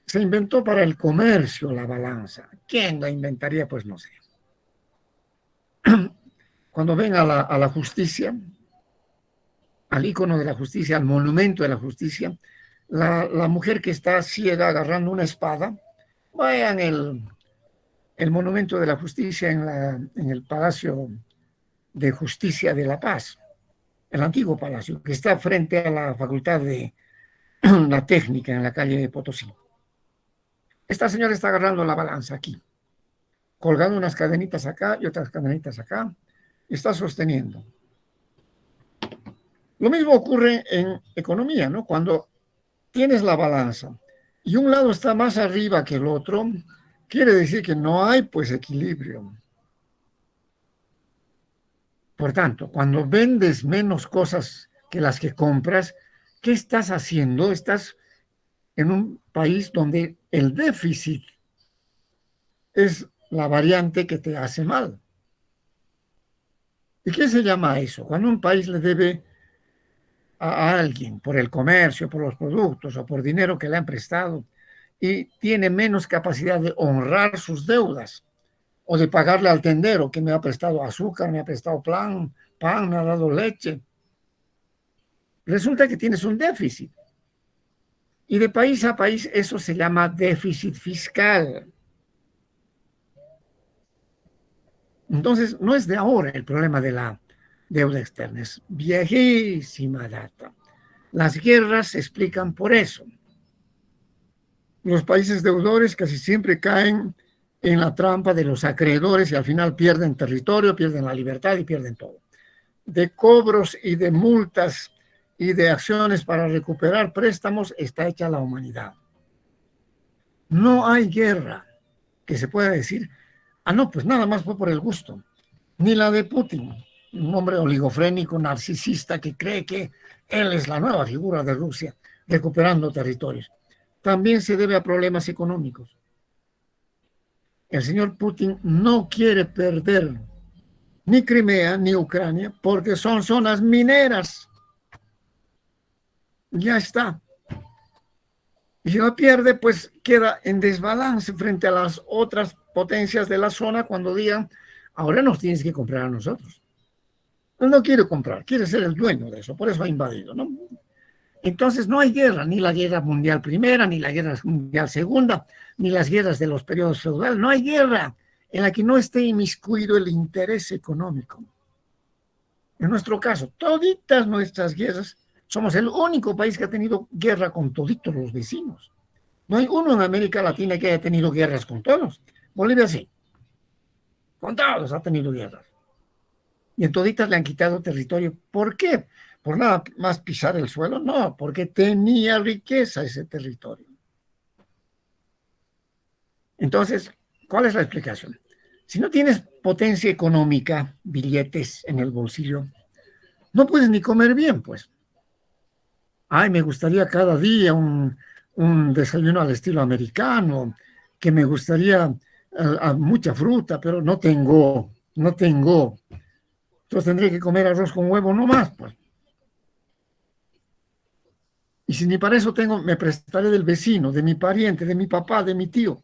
Se inventó para el comercio la balanza. ¿Quién la inventaría? Pues no sé. Cuando ven a la justicia, al ícono de la justicia, al monumento de la justicia, la mujer que está ciega agarrando una espada, vayan el monumento de la justicia en el Palacio de Justicia de La Paz, el antiguo palacio, que está frente a la Facultad de la Técnica en la calle de Potosí. Esta señora está agarrando la balanza aquí, colgando unas cadenitas acá y otras cadenitas acá, y está sosteniendo. Lo mismo ocurre en economía, ¿no? Cuando tienes la balanza y un lado está más arriba que el otro, quiere decir que no hay, pues, equilibrio. Por tanto, cuando vendes menos cosas que las que compras, ¿qué estás haciendo? Estás en un país donde el déficit es la variante que te hace mal. ¿Y qué se llama eso? Cuando un país le debe a alguien por el comercio, por los productos o por dinero que le han prestado y tiene menos capacidad de honrar sus deudas, o de pagarle al tendero que me ha prestado azúcar, me ha prestado pan, me ha dado leche. Resulta que tienes un déficit. Y de país a país eso se llama déficit fiscal. Entonces, no es de ahora el problema de la deuda externa, es viejísima data. Las guerras se explican por eso. Los países deudores casi siempre caen en la trampa de los acreedores y al final pierden territorio, pierden la libertad y pierden todo. De cobros y de multas y de acciones para recuperar préstamos está hecha la humanidad. No hay guerra que se pueda decir, no, pues nada más fue por el gusto. Ni la de Putin, un hombre oligofrénico, narcisista, que cree que él es la nueva figura de Rusia, recuperando territorios. También se debe a problemas económicos. El señor Putin no quiere perder ni Crimea ni Ucrania porque son zonas mineras. Ya está. Y si la pierde, pues queda en desbalance frente a las otras potencias de la zona cuando digan, ahora nos tienes que comprar a nosotros. Él no quiere comprar, quiere ser el dueño de eso, por eso ha invadido, ¿no? Entonces no hay guerra, ni la guerra mundial primera, ni la guerra mundial segunda, ni las guerras de los periodos feudales. No hay guerra en la que no esté inmiscuido el interés económico. En nuestro caso, toditas nuestras guerras, somos el único país que ha tenido guerra con toditos los vecinos. No hay uno en América Latina que haya tenido guerras con todos. Bolivia sí. Con todos ha tenido guerras. Y en toditas le han quitado territorio. ¿Por qué? ¿Por nada más pisar el suelo? No, porque tenía riqueza ese territorio. Entonces, ¿cuál es la explicación? Si no tienes potencia económica, billetes en el bolsillo, no puedes ni comer bien, pues. Ay, me gustaría cada día un desayuno al estilo americano, que me gustaría mucha fruta, pero no tengo. Entonces tendré que comer arroz con huevo nomás, pues. Y si ni para eso tengo, me prestaré del vecino, de mi pariente, de mi papá, de mi tío.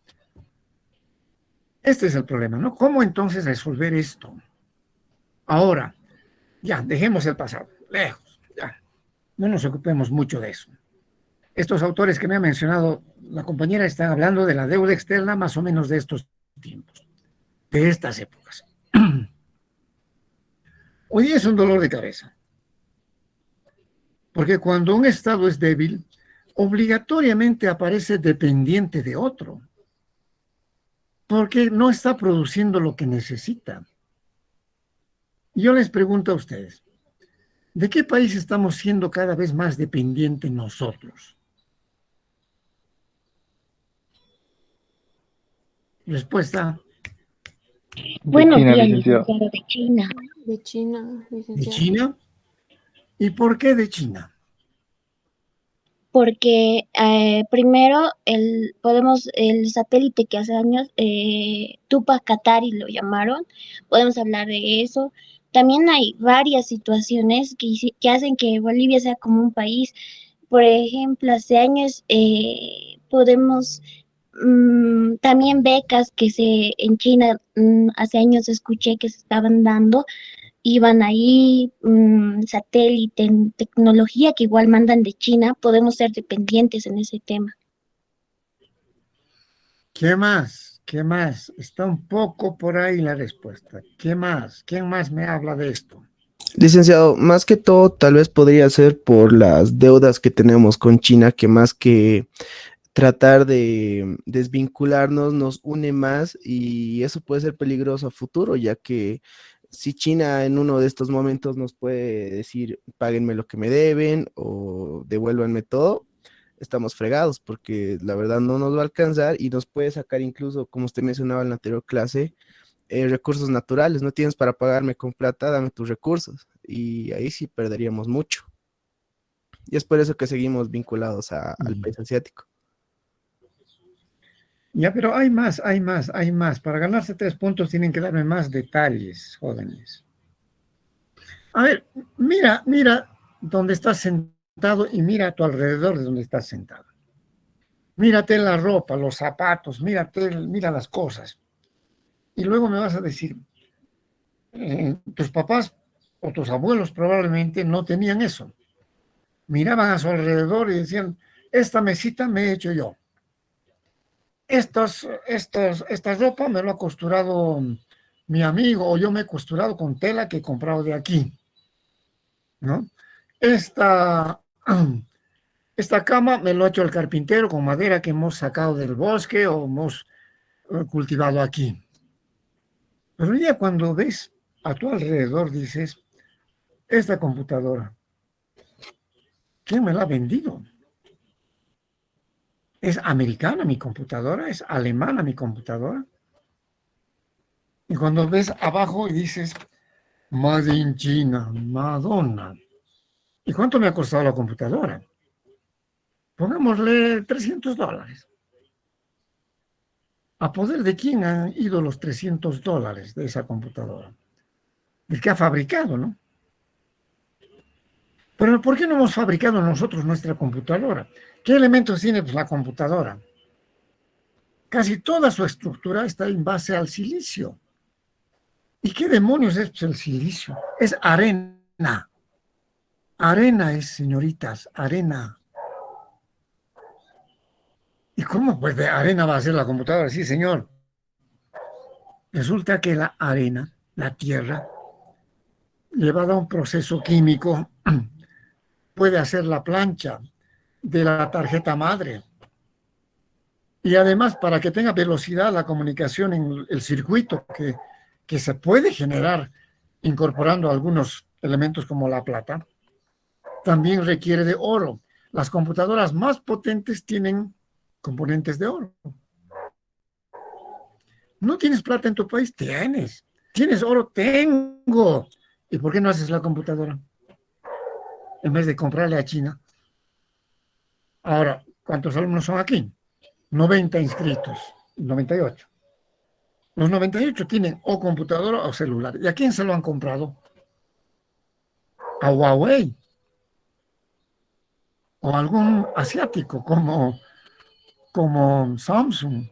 Este es el problema, ¿no? ¿Cómo entonces resolver esto? Ahora, ya, dejemos el pasado, lejos, ya. No nos ocupemos mucho de eso. Estos autores que me ha mencionado la compañera están hablando de la deuda externa más o menos de estos tiempos, de estas épocas. Hoy día es un dolor de cabeza. Porque cuando un Estado es débil, obligatoriamente aparece dependiente de otro. Porque no está produciendo lo que necesita. Yo les pregunto a ustedes, ¿de qué país estamos siendo cada vez más dependientes nosotros? Respuesta. Buenos China, días, licenciado. licenciado, de China. De China, ¿De licenciado. China? ¿Y por qué de China? Porque primero el satélite que hace años, Tupac Katari lo llamaron, podemos hablar de eso. También hay varias situaciones que hacen que Bolivia sea como un país. Por ejemplo, hace años podemos también becas en China, hace años escuché que se estaban dando, iban ahí, satélite, en tecnología que igual mandan de China, podemos ser dependientes en ese tema. ¿Qué más? ¿Qué más? Está un poco por ahí la respuesta. ¿Qué más? ¿Quién más me habla de esto? Licenciado, más que todo, tal vez podría ser por las deudas que tenemos con China, que más que tratar de desvincularnos nos une más y eso puede ser peligroso a futuro, ya que si China en uno de estos momentos nos puede decir, páguenme lo que me deben o devuélvanme todo, estamos fregados porque la verdad no nos va a alcanzar y nos puede sacar incluso, como usted mencionaba en la anterior clase, recursos naturales. No tienes para pagarme con plata, dame tus recursos. Y ahí sí perderíamos mucho. Y es por eso que seguimos vinculados al país asiático. Ya, pero hay más, hay más, hay más. Para ganarse 3 puntos tienen que darme más detalles, jóvenes. A ver, mira dónde estás sentado y mira a tu alrededor de donde estás sentado. Mírate la ropa, los zapatos, mira las cosas. Y luego me vas a decir, tus papás o tus abuelos probablemente no tenían eso. Miraban a su alrededor y decían, esta mesita me he hecho yo. Esta ropa me lo ha costurado mi amigo, o yo me he costurado con tela que he comprado de aquí, ¿no? Esta cama me lo ha hecho el carpintero con madera que hemos sacado del bosque o hemos cultivado aquí. Pero ya cuando ves a tu alrededor dices, esta computadora, ¿quién me la ha vendido? ¿Es americana mi computadora? ¿Es alemana mi computadora? Y cuando ves abajo y dices, Made in China, Madonna. ¿Y cuánto me ha costado la computadora? Pongámosle $300. ¿A poder de quién han ido los $300 de esa computadora? El que ha fabricado, ¿no? Pero ¿por qué no hemos fabricado nosotros nuestra computadora? ¿Qué elementos tiene pues, la computadora? Casi toda su estructura está en base al silicio. ¿Y qué demonios es pues, el silicio? Es arena. Arena es, señoritas, arena. ¿Y cómo? Pues de arena va a ser la computadora. Sí, señor. Resulta que la arena, la tierra, llevada a un proceso químico, puede hacer la plancha de la tarjeta madre. Y además, para que tenga velocidad la comunicación en el circuito que se puede generar incorporando algunos elementos como la plata, también requiere de oro. Las computadoras más potentes tienen componentes de oro. ¿No tienes plata en tu país? Tienes. ¿Tienes oro? Tengo. ¿Y por qué no haces la computadora? En vez de comprarle a China. Ahora, ¿cuántos alumnos son aquí? 90 inscritos, 98. Los 98 tienen o computadora o celular. ¿Y a quién se lo han comprado? A Huawei. O algún asiático como Samsung.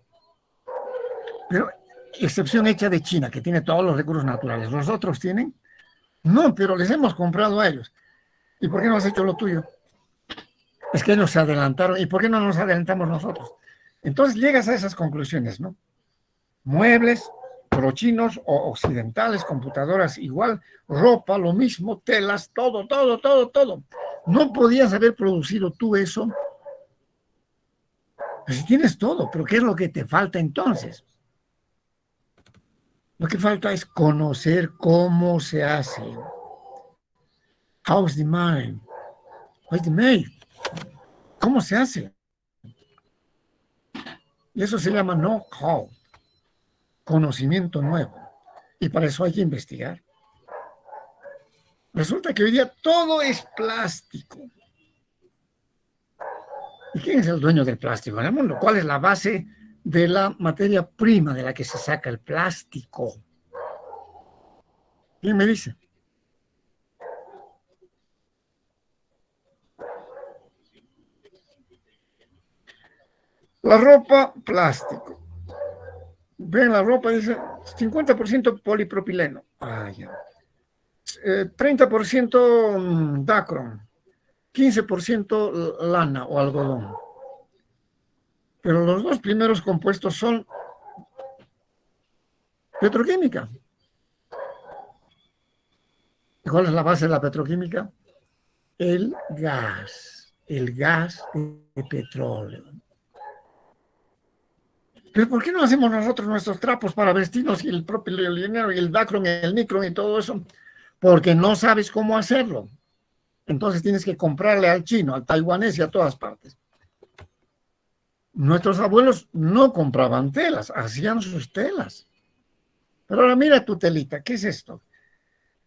Pero excepción hecha de China, que tiene todos los recursos naturales. ¿Los otros tienen? No, pero les hemos comprado a ellos. ¿Y por qué no has hecho lo tuyo? Es que ellos se adelantaron. ¿Y por qué no nos adelantamos nosotros? Entonces llegas a esas conclusiones, ¿no? Muebles, pero chinos o occidentales, computadoras igual, ropa, lo mismo, telas, todo. ¿No podías haber producido tú eso? Pues si tienes todo, pero ¿qué es lo que te falta entonces? Lo que falta es conocer cómo se hace. How's the mind? What's the made? ¿Cómo se hace? Y eso se llama know-how, conocimiento nuevo. Y para eso hay que investigar. Resulta que hoy día todo es plástico. ¿Y quién es el dueño del plástico en el mundo? ¿Cuál es la base de la materia prima de la que se saca el plástico? ¿Quién me dice? La ropa, plástico. Ven la ropa, dice 50% polipropileno. Ah, ya. 30% Dacron. 15% lana o algodón. Pero los dos primeros compuestos son petroquímica. ¿Y cuál es la base de la petroquímica? El gas de petróleo. Pero ¿por qué no hacemos nosotros nuestros trapos para vestirnos y el propileno y el dacron y el nicron y todo eso? Porque no sabes cómo hacerlo. Entonces tienes que comprarle al chino, al taiwanés y a todas partes. Nuestros abuelos no compraban telas, hacían sus telas. Pero ahora mira tu telita, ¿qué es esto?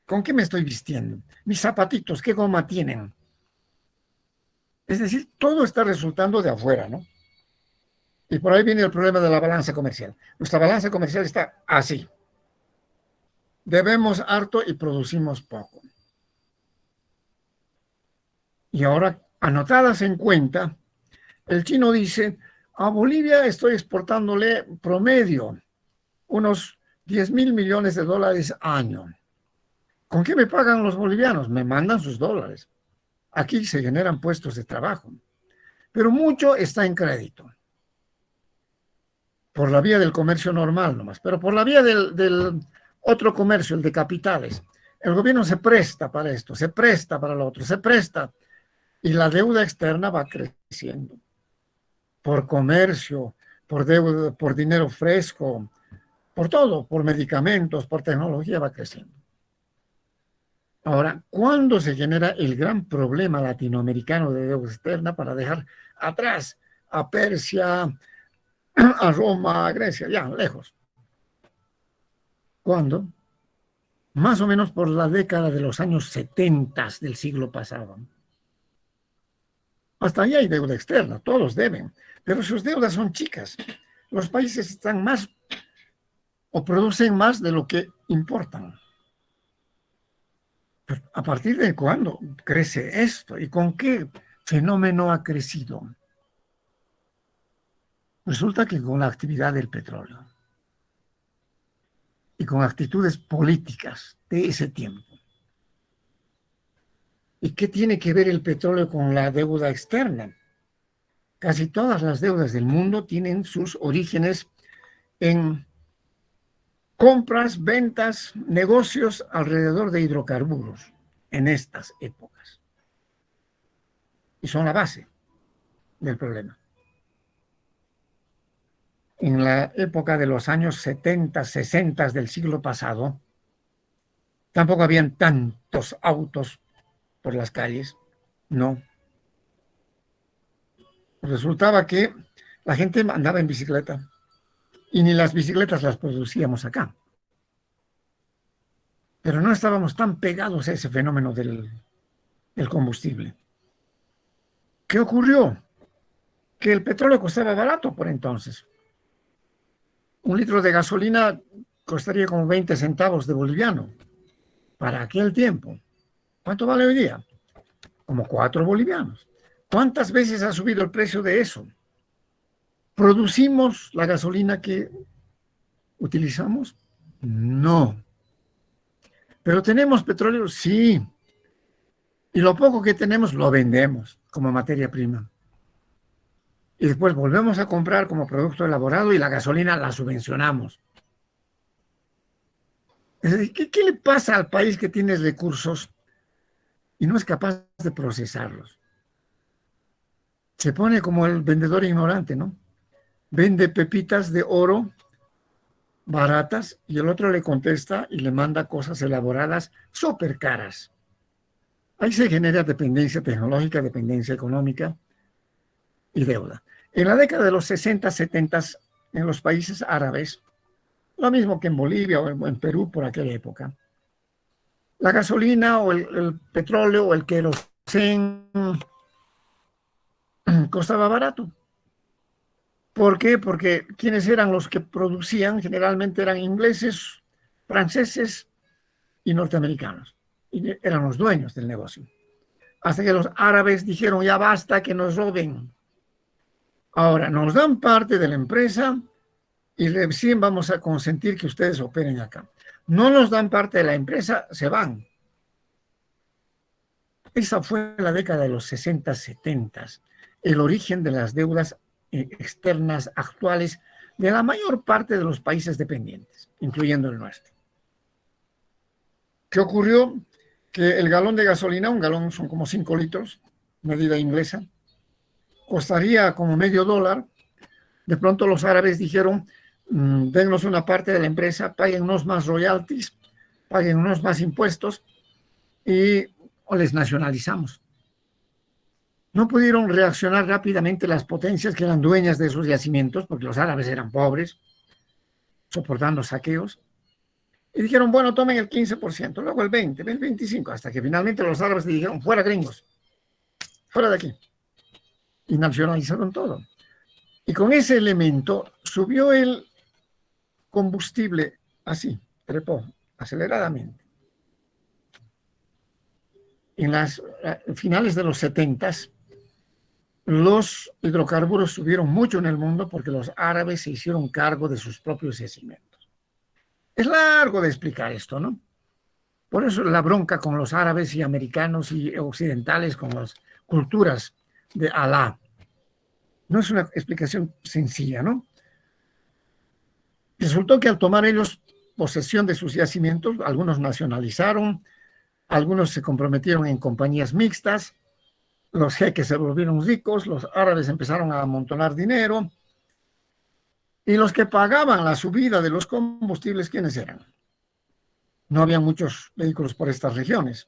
¿Con qué me estoy vistiendo? Mis zapatitos, ¿qué goma tienen? Es decir, todo está resultando de afuera, ¿no? Y por ahí viene el problema de la balanza comercial. Nuestra balanza comercial está así. Debemos harto y producimos poco. Y ahora, anotadas en cuenta, el chino dice, a Bolivia estoy exportándole promedio unos 10.000 millones de dólares año. ¿Con qué me pagan los bolivianos? Me mandan sus dólares. Aquí se generan puestos de trabajo, pero mucho está en crédito. Por la vía del comercio normal nomás, pero por la vía del otro comercio, el de capitales. El gobierno se presta para esto, se presta para lo otro, se presta. Y la deuda externa va creciendo. Por comercio, por deuda, por dinero fresco, por todo, por medicamentos, por tecnología va creciendo. Ahora, ¿cuándo se genera el gran problema latinoamericano de deuda externa para dejar atrás a Persia, a Roma, a Grecia, ya lejos? ¿Cuándo? Más o menos por la década de los años 70 del siglo pasado. Hasta ahí hay deuda externa, todos deben, pero sus deudas son chicas. Los países están más o producen más de lo que importan. Pero ¿a partir de cuándo crece esto? ¿Y con qué fenómeno ha crecido? Resulta que con la actividad del petróleo y con actitudes políticas de ese tiempo. ¿Y qué tiene que ver el petróleo con la deuda externa? Casi todas las deudas del mundo tienen sus orígenes en compras, ventas, negocios alrededor de hidrocarburos en estas épocas. Y son la base del problema. En la época de los años 70, 60 del siglo pasado, tampoco habían tantos autos por las calles, no. Resultaba que la gente andaba en bicicleta y ni las bicicletas las producíamos acá. Pero no estábamos tan pegados a ese fenómeno del combustible. ¿Qué ocurrió? Que el petróleo costaba barato por entonces. Un litro de gasolina costaría como 20 centavos de boliviano para aquel tiempo. ¿Cuánto vale hoy día? Como 4 bolivianos. ¿Cuántas veces ha subido el precio de eso? ¿Producimos la gasolina que utilizamos? No. ¿Pero tenemos petróleo? Sí. Y lo poco que tenemos lo vendemos como materia prima. Y después volvemos a comprar como producto elaborado y la gasolina la subvencionamos. Es decir, ¿qué le pasa al país que tiene recursos y no es capaz de procesarlos? Se pone como el vendedor ignorante, ¿no? Vende pepitas de oro baratas y el otro le contesta y le manda cosas elaboradas súper caras. Ahí se genera dependencia tecnológica, dependencia económica y deuda. En la década de los 60, 70, en los países árabes, lo mismo que en Bolivia o en Perú por aquella época, la gasolina o el petróleo o el querosén costaba barato. ¿Por qué? Porque quienes eran los que producían generalmente eran ingleses, franceses y norteamericanos. Y eran los dueños del negocio. Hasta que los árabes dijeron, ya basta que nos roben. Ahora nos dan parte de la empresa y recién vamos a consentir que ustedes operen acá. No nos dan parte de la empresa, se van. Esa fue la década de los 60, 70, el origen de las deudas externas actuales de la mayor parte de los países dependientes, incluyendo el nuestro. ¿Qué ocurrió? Que el galón de gasolina, un galón son como 5 litros, medida inglesa, costaría como $0.50. De pronto los árabes dijeron, dennos una parte de la empresa, páguennos más royalties, páguennos más impuestos y les nacionalizamos. No pudieron reaccionar rápidamente las potencias que eran dueñas de esos yacimientos, porque los árabes eran pobres, soportando saqueos. Y dijeron, bueno, tomen el 15%, luego el 20%, el 25%, hasta que finalmente los árabes dijeron, fuera gringos, fuera de aquí. Y nacionalizaron todo. Y con ese elemento subió el combustible así, trepó aceleradamente. En las finales de los 70, los hidrocarburos subieron mucho en el mundo porque los árabes se hicieron cargo de sus propios yacimientos. Es largo de explicar esto, ¿no? Por eso la bronca con los árabes y americanos y occidentales, con las culturas de Alá. No es una explicación sencilla, ¿no? Resultó que al tomar ellos posesión de sus yacimientos, algunos nacionalizaron, algunos se comprometieron en compañías mixtas, los jeques se volvieron ricos, los árabes empezaron a amontonar dinero, y los que pagaban la subida de los combustibles, ¿quiénes eran? No había muchos vehículos por estas regiones,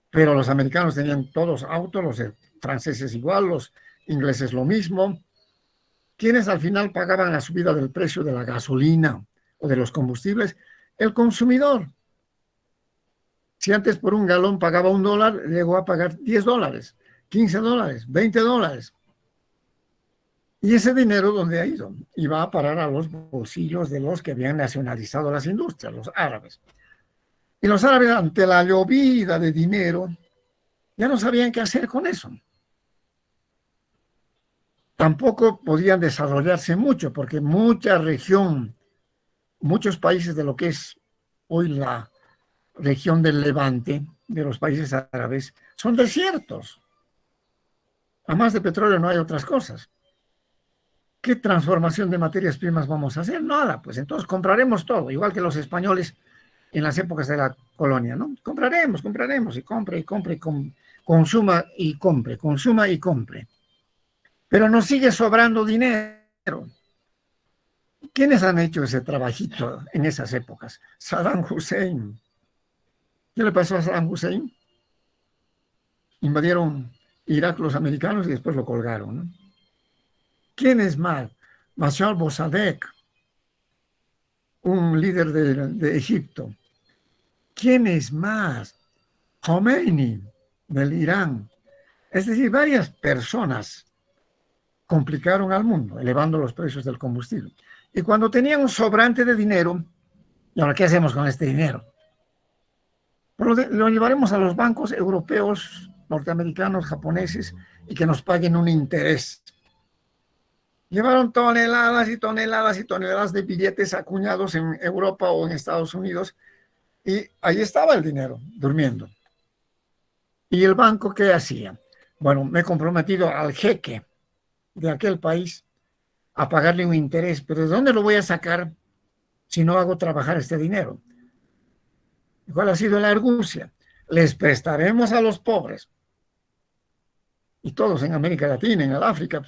pero los americanos tenían todos autos, los franceses igual, los ingleses lo mismo. ¿Quiénes al final pagaban la subida del precio de la gasolina o de los combustibles? El consumidor. Si antes por un galón pagaba $1, llegó a pagar $10, $15, $20. Y ese dinero, ¿dónde ha ido? Iba a parar a los bolsillos de los que habían nacionalizado las industrias, los árabes. Y los árabes, ante la llovida de dinero, ya no sabían qué hacer con eso. Tampoco podían desarrollarse mucho, porque mucha región, muchos países de lo que es hoy la región del Levante, de los países árabes, son desiertos. Además de petróleo no hay otras cosas. ¿Qué transformación de materias primas vamos a hacer? Nada, pues entonces compraremos todo, igual que los españoles en las épocas de la colonia, ¿no? Compraremos, y compre, consuma y compre, consuma y compre. Pero nos sigue sobrando dinero. ¿Quiénes han hecho ese trabajito en esas épocas? Saddam Hussein. ¿Qué le pasó a Saddam Hussein? Invadieron Irak los americanos y después lo colgaron, ¿no? ¿Quién es más? Bashar Mossadegh, un líder de Egipto. ¿Quién es más? Khomeini, del Irán. Es decir, varias personas complicaron al mundo, elevando los precios del combustible. Y cuando tenían un sobrante de dinero, ¿y ahora qué hacemos con este dinero? Pues lo llevaremos a los bancos europeos, norteamericanos, japoneses, y que nos paguen un interés. Llevaron toneladas y toneladas y toneladas de billetes acuñados en Europa o en Estados Unidos, y ahí estaba el dinero, durmiendo. ¿Y el banco qué hacía? Bueno, me he comprometido al jeque de aquel país a pagarle un interés, pero ¿de dónde lo voy a sacar si no hago trabajar este dinero? ¿Cuál ha sido la argucia? Les prestaremos a los pobres. Y todos en América Latina, en el África,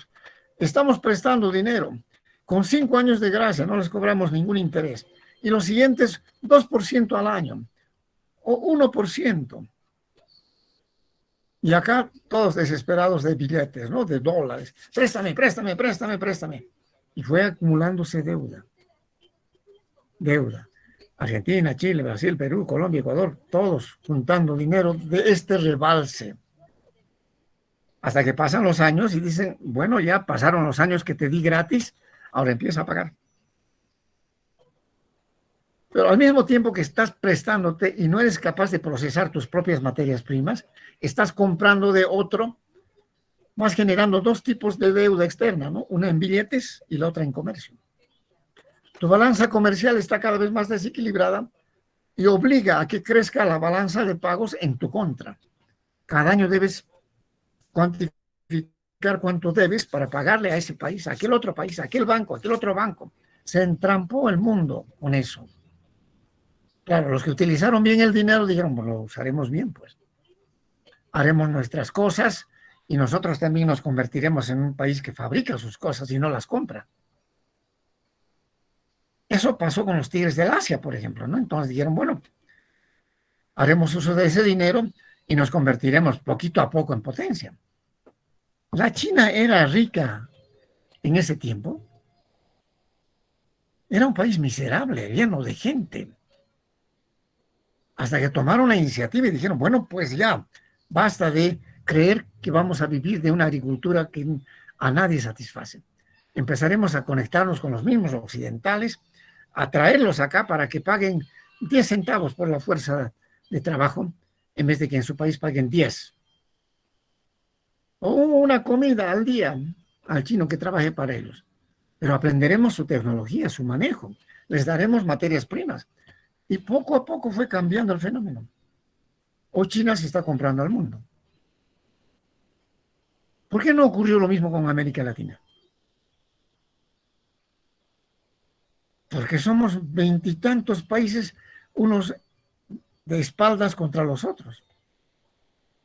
estamos prestando dinero. Con 5 años de gracia no les cobramos ningún interés. Y los siguientes 2% al año o 1%. Y acá todos desesperados de billetes, ¿no? De dólares. Préstame, préstame, préstame, préstame. Y fue acumulándose deuda. Deuda. Argentina, Chile, Brasil, Perú, Colombia, Ecuador, todos juntando dinero de este rebalse. Hasta que pasan los años y dicen, bueno, ya pasaron los años que te di gratis, ahora empieza a pagar. Pero al mismo tiempo que estás prestándote y no eres capaz de procesar tus propias materias primas, estás comprando de otro, vas generando 2 tipos de deuda externa, ¿no? Una en billetes y la otra en comercio. Tu balanza comercial está cada vez más desequilibrada y obliga a que crezca la balanza de pagos en tu contra. Cada año debes cuantificar cuánto debes para pagarle a ese país, a aquel otro país, a aquel banco, a aquel otro banco. Se entrampó el mundo con eso. Claro, los que utilizaron bien el dinero dijeron, bueno, lo usaremos bien, pues. Haremos nuestras cosas y nosotros también nos convertiremos en un país que fabrica sus cosas y no las compra. Eso pasó con los tigres del Asia, por ejemplo, ¿no? Entonces dijeron, bueno, haremos uso de ese dinero y nos convertiremos poquito a poco en potencia. La China era rica en ese tiempo. Era un país miserable, lleno de gente. Hasta que tomaron la iniciativa y dijeron, bueno, pues ya, basta de creer que vamos a vivir de una agricultura que a nadie satisface. Empezaremos a conectarnos con los mismos occidentales, a traerlos acá para que paguen 10 centavos por la fuerza de trabajo, en vez de que en su país paguen 10. O una comida al día al chino que trabaje para ellos. Pero aprenderemos su tecnología, su manejo. les daremos materias primas. Y poco a poco fue cambiando el fenómeno. Hoy China se está comprando al mundo. ¿Por qué no ocurrió lo mismo con América Latina? Porque somos 20 y tantos países, unos de espaldas contra los otros.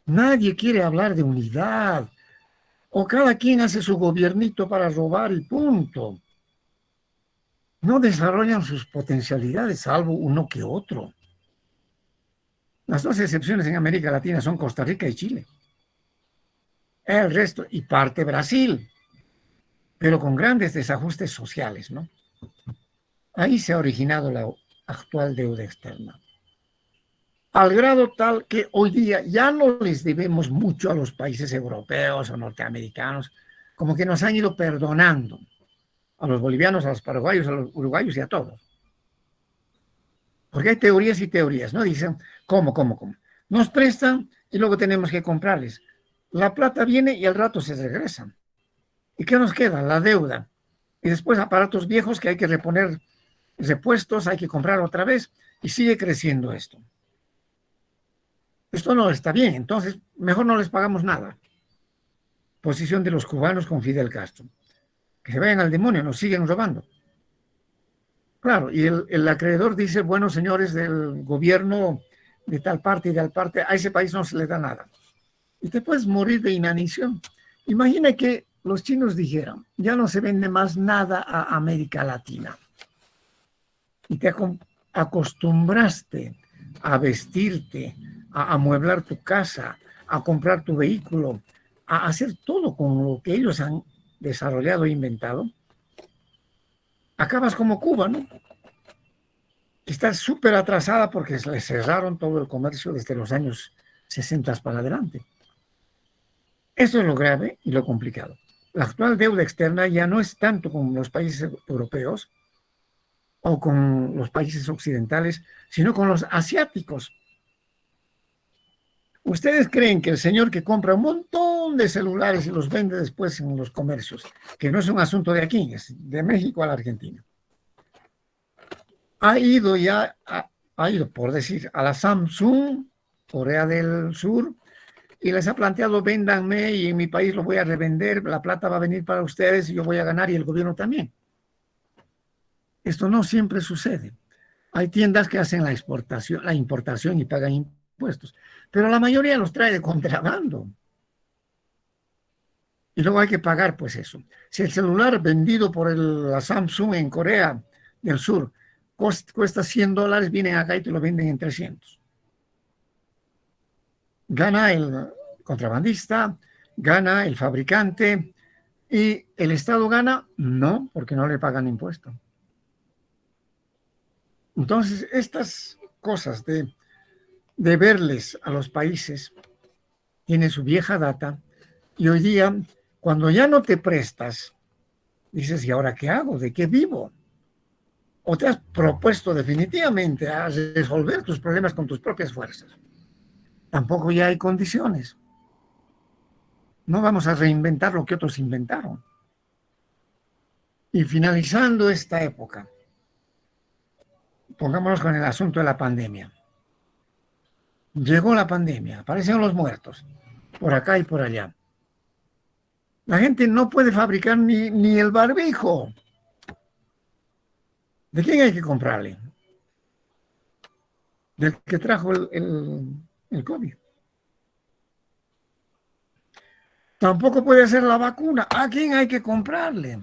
Nadie quiere hablar de unidad. O cada quien hace su gobiernito para robar y punto. No desarrollan sus potencialidades, salvo uno que otro. Las dos excepciones en América Latina son Costa Rica y Chile. El resto, y parte Brasil, pero con grandes desajustes sociales, ¿no? Ahí se ha originado la actual deuda externa. Al grado tal que hoy día ya no les debemos mucho a los países europeos o norteamericanos, como que nos han ido perdonando a los bolivianos, a los paraguayos, a los uruguayos y a todos. Porque hay teorías y teorías, ¿no? Dicen, ¿cómo? Nos prestan y luego tenemos que comprarles. La plata viene y al rato se regresa. ¿Y qué nos queda? La deuda. Y después aparatos viejos que hay que reponer repuestos, hay que comprar otra vez y sigue creciendo esto. Esto no está bien, entonces mejor no les pagamos nada. Posición de los cubanos con Fidel Castro. Que se vayan al demonio, nos siguen robando. Claro, y el acreedor dice, bueno, señores del gobierno de tal parte y de tal parte, a ese país no se le da nada. Y te puedes morir de inanición. Imagina que los chinos dijeran, ya no se vende más nada a América Latina. Y te acostumbraste a vestirte, a amueblar tu casa, a comprar tu vehículo, a hacer todo con lo que ellos han desarrollado e inventado, acabas como Cuba, ¿no? Está súper atrasada porque le cerraron todo el comercio desde los años 60 para adelante. Eso es lo grave y lo complicado. La actual deuda externa ya no es tanto con los países europeos o con los países occidentales, sino con los asiáticos. ¿Ustedes creen que el señor que compra un montón de celulares y los vende después en los comercios, que no es un asunto de aquí, es de México a la Argentina, ha ido, por decir, a la Samsung, Corea del Sur, y les ha planteado, véndanme y en mi país lo voy a revender, la plata va a venir para ustedes y yo voy a ganar y el gobierno también? Esto no siempre sucede. Hay tiendas que hacen la importación y pagan impuestos, pero la mayoría los trae de contrabando. Y luego hay que pagar, pues eso. Si el celular vendido por la Samsung en Corea del Sur cuesta $100, vienen acá y te lo venden en 300. Gana el contrabandista, gana el fabricante, y el Estado gana, no, porque no le pagan impuestos. Entonces, estas cosas de verles a los países tienen su vieja data, y hoy día, cuando ya no te prestas, dices, ¿y ahora qué hago? ¿De qué vivo? O te has propuesto definitivamente a resolver tus problemas con tus propias fuerzas. Tampoco ya hay condiciones. No vamos a reinventar lo que otros inventaron. Y finalizando esta época, pongámonos con el asunto de la pandemia. Llegó la pandemia, aparecieron los muertos, por acá y por allá. La gente no puede fabricar ni el barbijo. ¿De quién hay que comprarle? Del que trajo el COVID. Tampoco puede hacer la vacuna. ¿A quién hay que comprarle?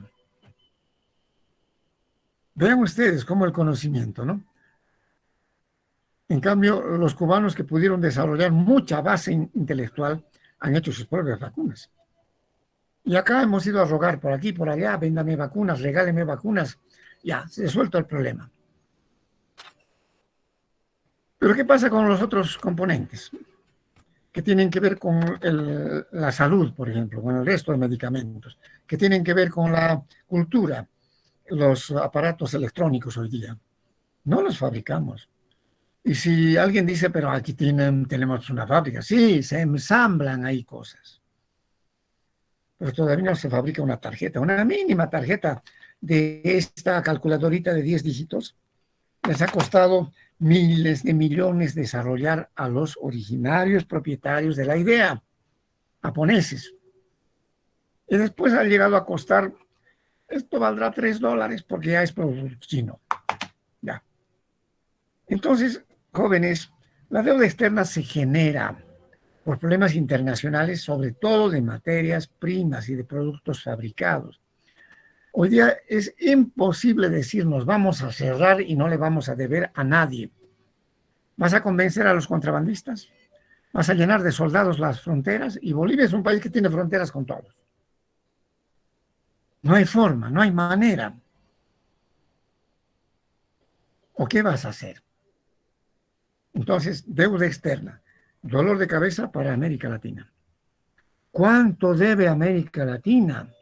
Vean ustedes cómo el conocimiento, ¿no? En cambio, los cubanos que pudieron desarrollar mucha base intelectual han hecho sus propias vacunas. Y acá hemos ido a rogar por aquí, por allá, véndame vacunas, regáleme vacunas. Ya, se suelta el problema. Pero ¿qué pasa con los otros componentes? Que tienen que ver con la salud, por ejemplo, con el resto de medicamentos, que tienen que ver con la cultura, los aparatos electrónicos hoy día. No los fabricamos. Y si alguien dice, pero aquí tenemos una fábrica, sí, se ensamblan ahí cosas. Pero todavía no se fabrica una tarjeta, una mínima tarjeta de esta calculadorita de 10 dígitos, les ha costado miles de millones desarrollar a los originarios propietarios de la idea, japoneses. Y después ha llegado a costar, esto valdrá $3 porque ya es producto chino. Ya. Entonces, jóvenes, la deuda externa se genera por problemas internacionales, sobre todo de materias primas y de productos fabricados. Hoy día es imposible decirnos vamos a cerrar y no le vamos a deber a nadie. ¿Vas a convencer a los contrabandistas? ¿Vas a llenar de soldados las fronteras? Y Bolivia es un país que tiene fronteras con todos. No hay forma, no hay manera. ¿O qué vas a hacer? Entonces, deuda externa, dolor de cabeza para América Latina. ¿Cuánto debe América Latina?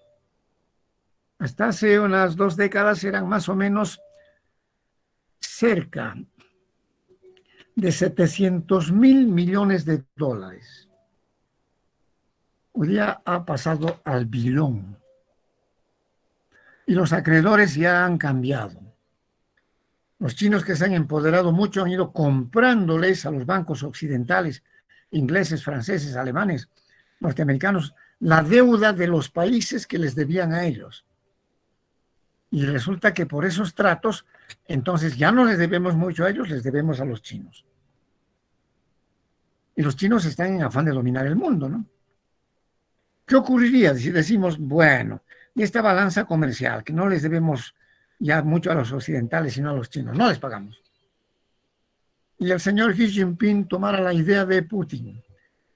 Hasta hace unas 2 décadas eran más o menos cerca de 700.000 millones de dólares. Hoy día ha pasado al billón. Y los acreedores ya han cambiado. Los chinos que se han empoderado mucho han ido comprándoles a los bancos occidentales, ingleses, franceses, alemanes, norteamericanos, la deuda de los países que les debían a ellos. Y resulta que por esos tratos, entonces ya no les debemos mucho a ellos, les debemos a los chinos. Y los chinos están en afán de dominar el mundo, ¿no? ¿Qué ocurriría si decimos, bueno, y esta balanza comercial, que no les debemos ya mucho a los occidentales, sino a los chinos, no les pagamos? Y el señor Xi Jinping tomara la idea de Putin.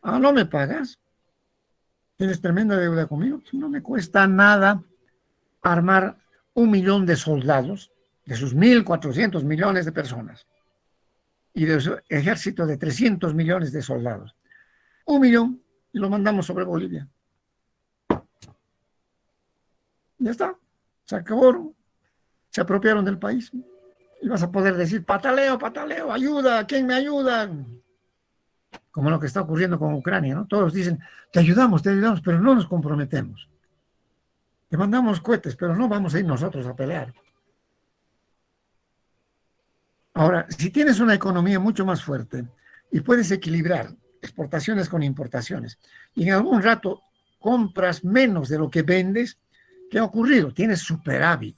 Ah, ¿no me pagas? ¿Tienes tremenda deuda conmigo? No me cuesta nada armar 1 millón de soldados, de sus 1.400 millones de personas, y de su ejército de 300 millones de soldados. 1 millón, y lo mandamos sobre Bolivia. Ya está, se acabaron, se apropiaron del país. Y vas a poder decir, pataleo, pataleo, ayuda, ¿quién me ayuda? Como lo que está ocurriendo con Ucrania, ¿no? Todos dicen, te ayudamos, pero no nos comprometemos. Te mandamos cohetes, pero no vamos a ir nosotros a pelear. Ahora, si tienes una economía mucho más fuerte y puedes equilibrar exportaciones con importaciones, y en algún rato compras menos de lo que vendes, ¿qué ha ocurrido? Tienes superávit.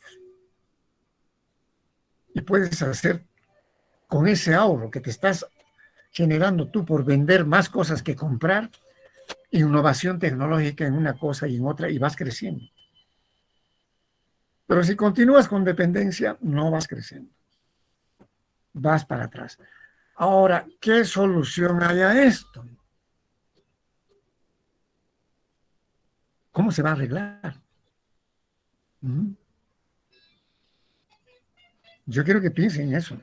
Y puedes hacer con ese ahorro que te estás generando tú por vender más cosas que comprar, innovación tecnológica en una cosa y en otra, y vas creciendo. Pero si continúas con dependencia, no vas creciendo. Vas para atrás. Ahora, ¿qué solución hay a esto? ¿Cómo se va a arreglar? Yo quiero que piensen en eso.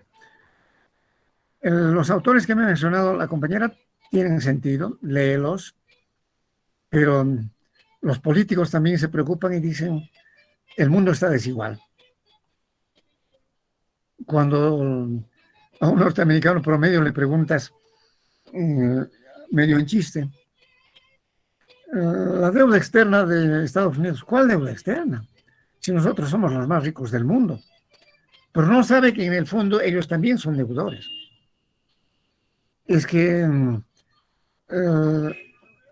Los autores que me ha mencionado la compañera tienen sentido, léelos, pero los políticos también se preocupan y dicen, el mundo está desigual. Cuando a un norteamericano promedio le preguntas, medio en chiste, la deuda externa de Estados Unidos, ¿cuál deuda externa? Si nosotros somos los más ricos del mundo. Pero no sabe que en el fondo ellos también son deudores. Es que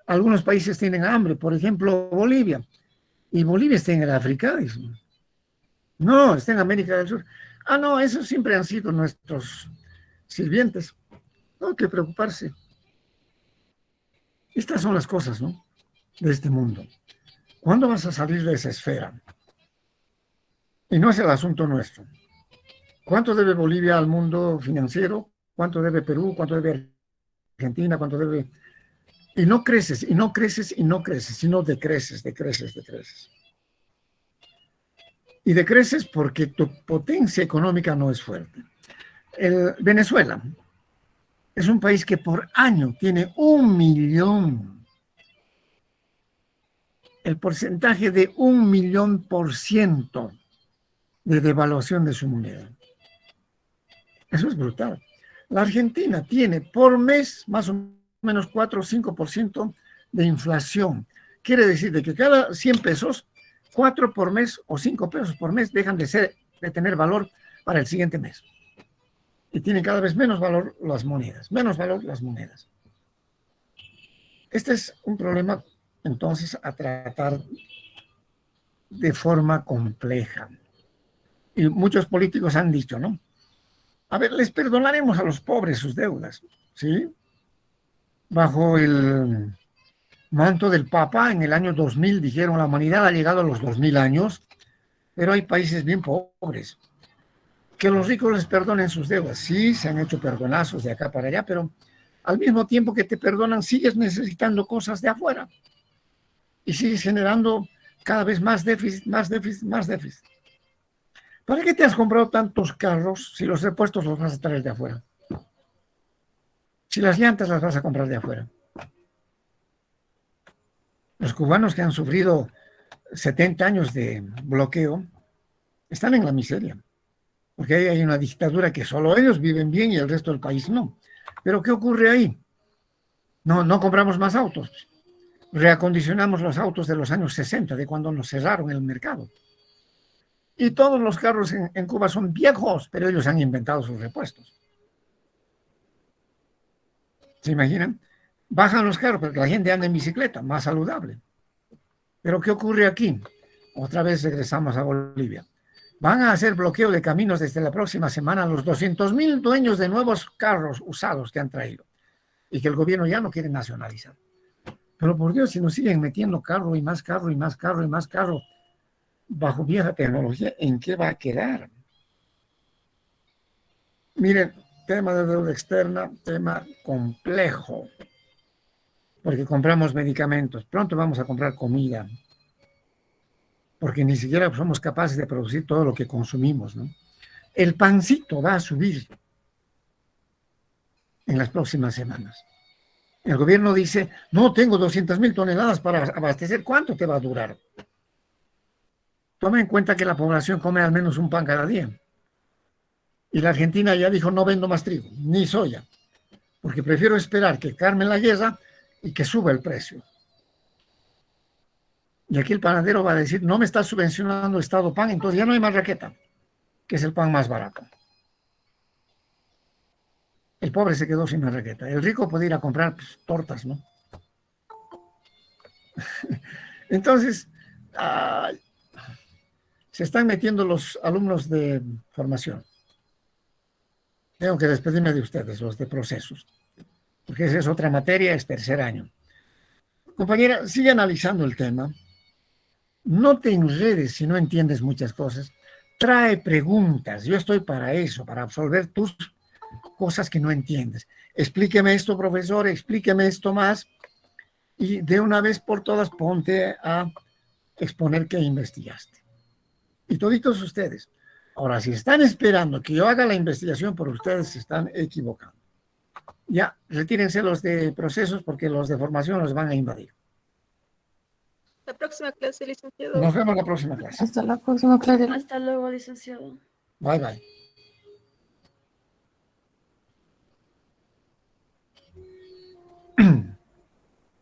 algunos países tienen hambre, por ejemplo Bolivia, y Bolivia está en el África. No, está en América del Sur. Ah, no, esos siempre han sido nuestros sirvientes. No hay que preocuparse. Estas son las cosas, ¿no?, de este mundo. ¿Cuándo vas a salir de esa esfera? Y no es el asunto nuestro. ¿Cuánto debe Bolivia al mundo financiero? ¿Cuánto debe Perú? ¿Cuánto debe Argentina? ¿Cuánto debe...? Y no creces, y no creces, y no creces, sino decreces, decreces, decreces. Y decreces porque tu potencia económica no es fuerte. Venezuela es un país que por año tiene 1 millón. El porcentaje de 1.000.000% de devaluación de su moneda. Eso es brutal. La Argentina tiene por mes más o menos 4 o 5% de inflación. Quiere decir de que cada 100 pesos 4 por mes o 5 pesos por mes dejan de tener valor para el siguiente mes. Y tienen cada vez menos valor las monedas, menos valor las monedas. Este es un problema, entonces, a tratar de forma compleja. Y muchos políticos han dicho, ¿no? A ver, les perdonaremos a los pobres sus deudas, ¿sí? Bajo el manto del Papa, en el año 2000 dijeron, la humanidad ha llegado a los 2000 años, pero hay países bien pobres. Que los ricos les perdonen sus deudas. Sí, se han hecho perdonazos de acá para allá, pero al mismo tiempo que te perdonan, sigues necesitando cosas de afuera y sigues generando cada vez más déficit, más déficit, más déficit. ¿Para qué te has comprado tantos carros si los repuestos los vas a traer de afuera? Si las llantas las vas a comprar de afuera. Los cubanos que han sufrido 70 años de bloqueo están en la miseria, porque ahí hay una dictadura que solo ellos viven bien y el resto del país no. Pero ¿qué ocurre ahí? No compramos más autos. Reacondicionamos los autos de los años 60, de cuando nos cerraron el mercado. Y todos los carros en Cuba son viejos, pero ellos han inventado sus repuestos. ¿Se imaginan? Bajan los carros, pero la gente anda en bicicleta, más saludable. Pero ¿qué ocurre aquí? Otra vez regresamos a Bolivia. Van a hacer bloqueo de caminos desde la próxima semana a los 200.000 dueños de nuevos carros usados que han traído y que el gobierno ya no quiere nacionalizar. Pero por Dios, si nos siguen metiendo carro y más carro y más carro y más carro bajo vieja tecnología, ¿en qué va a quedar? Miren, tema de deuda externa, tema complejo, porque compramos medicamentos, pronto vamos a comprar comida, porque ni siquiera somos capaces de producir todo lo que consumimos, ¿no? El pancito va a subir en las próximas semanas. El gobierno dice, no, tengo 200.000 toneladas para abastecer, ¿cuánto te va a durar? Toma en cuenta que la población come al menos un pan cada día. Y la Argentina ya dijo, no vendo más trigo, ni soya, porque prefiero esperar que calme la guerra y que suba el precio. Y aquí el panadero va a decir, no me está subvencionando el Estado pan, entonces ya no hay más raqueta, que es el pan más barato. El pobre se quedó sin la raqueta. El rico puede ir a comprar pues, tortas, ¿no? Entonces, se están metiendo los alumnos de formación. Tengo que despedirme de ustedes, los de procesos, porque esa es otra materia, es tercer año. Compañera, sigue analizando el tema. No te enredes si no entiendes muchas cosas. Trae preguntas. Yo estoy para eso, para absolver tus cosas que no entiendes. Explíqueme esto, profesor, explíqueme esto más. Y de una vez por todas ponte a exponer qué investigaste. Y toditos ustedes. Ahora, si están esperando que yo haga la investigación por ustedes, se están equivocando. Ya, retírense los de procesos porque los de formación los van a invadir. La próxima clase, licenciado. Nos vemos la próxima clase. Hasta la próxima clase. Hasta luego, licenciado. Bye, bye.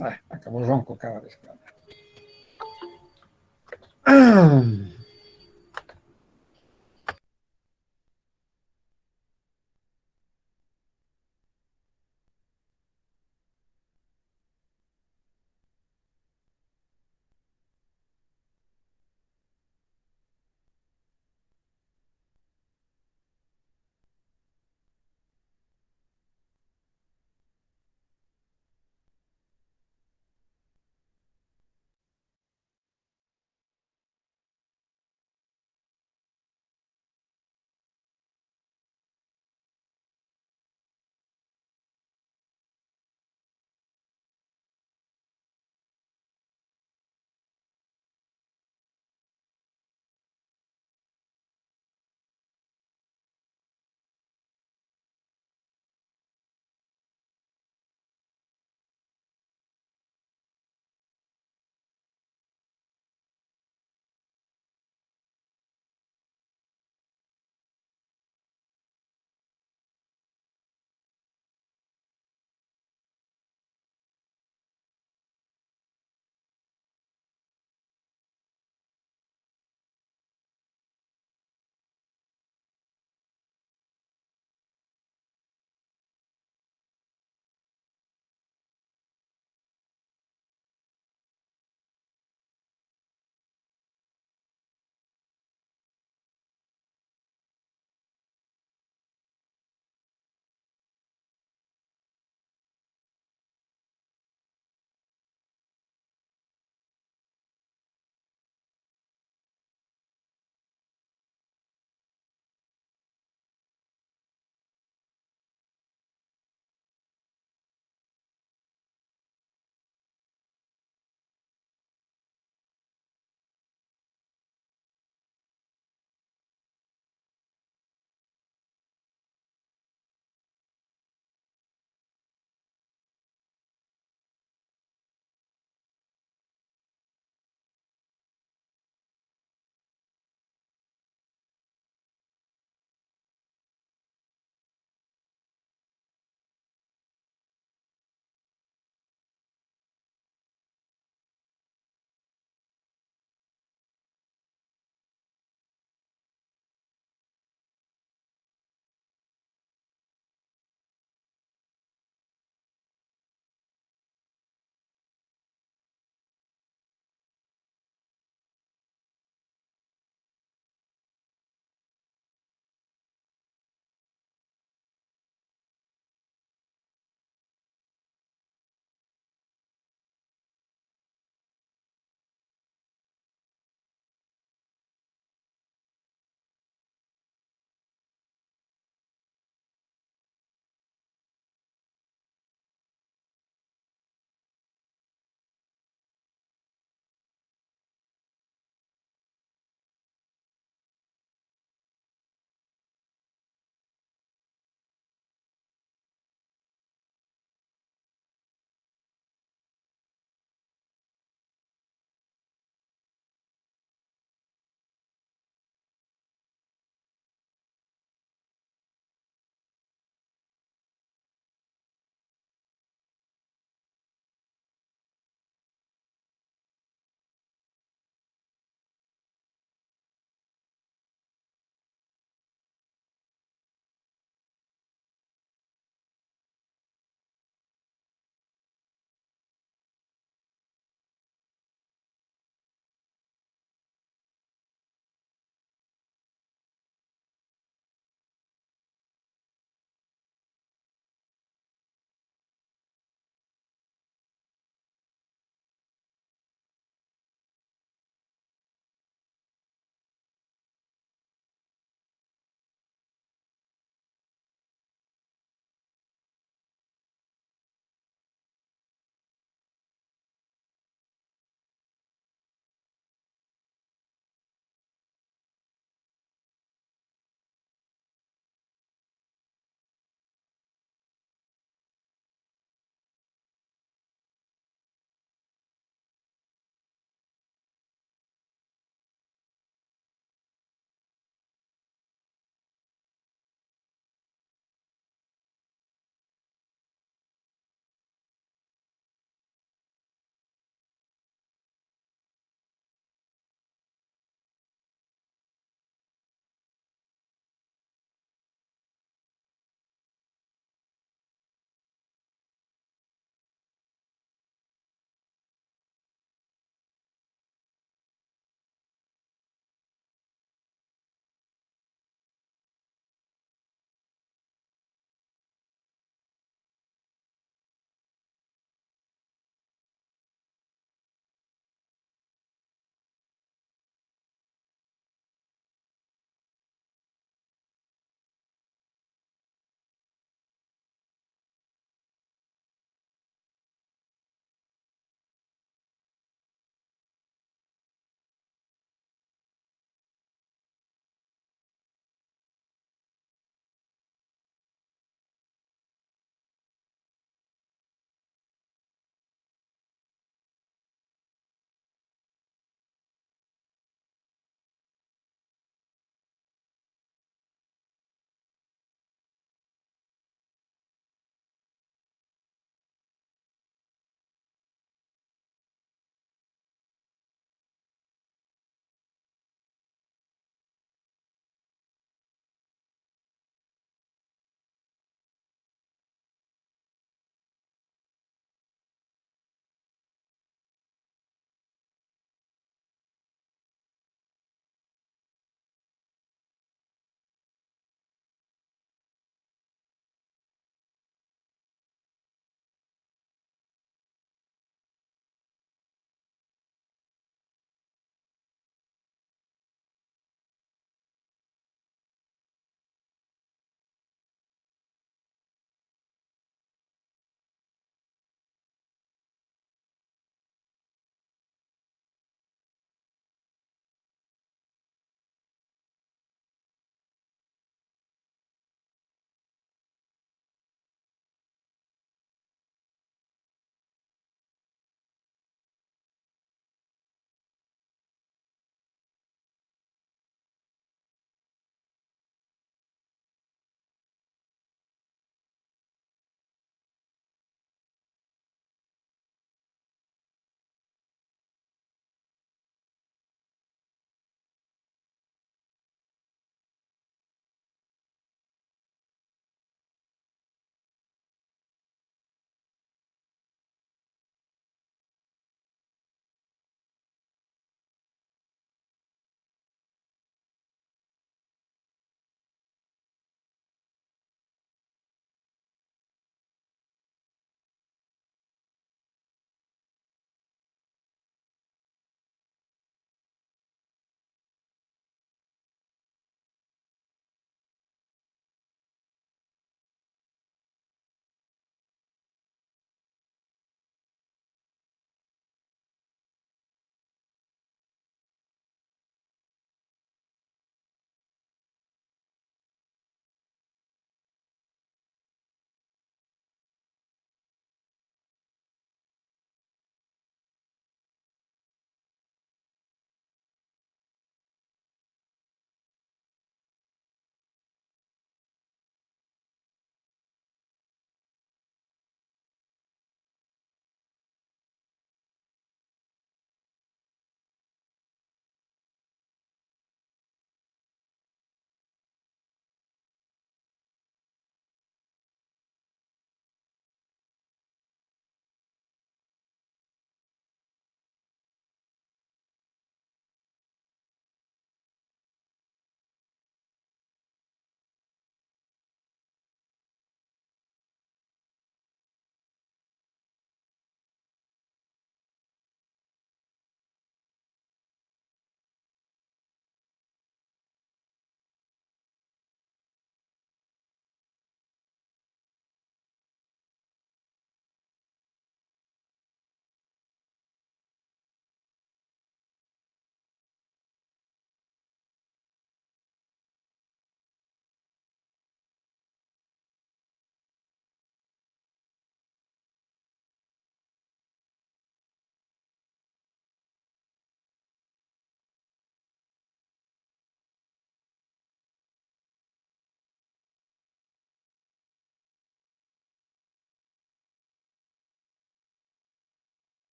Ay, acabo ronco cada vez.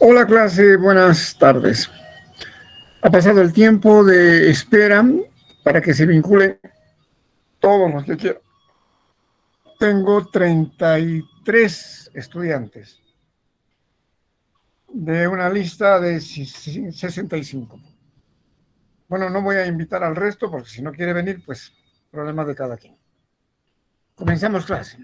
Hola clase, buenas tardes. Ha pasado el tiempo de espera para que se vinculen todos los que quieran. Tengo 33 estudiantes de una lista de 65. Bueno, no voy a invitar al resto porque si no quiere venir, pues problema de cada quien. Comenzamos clase.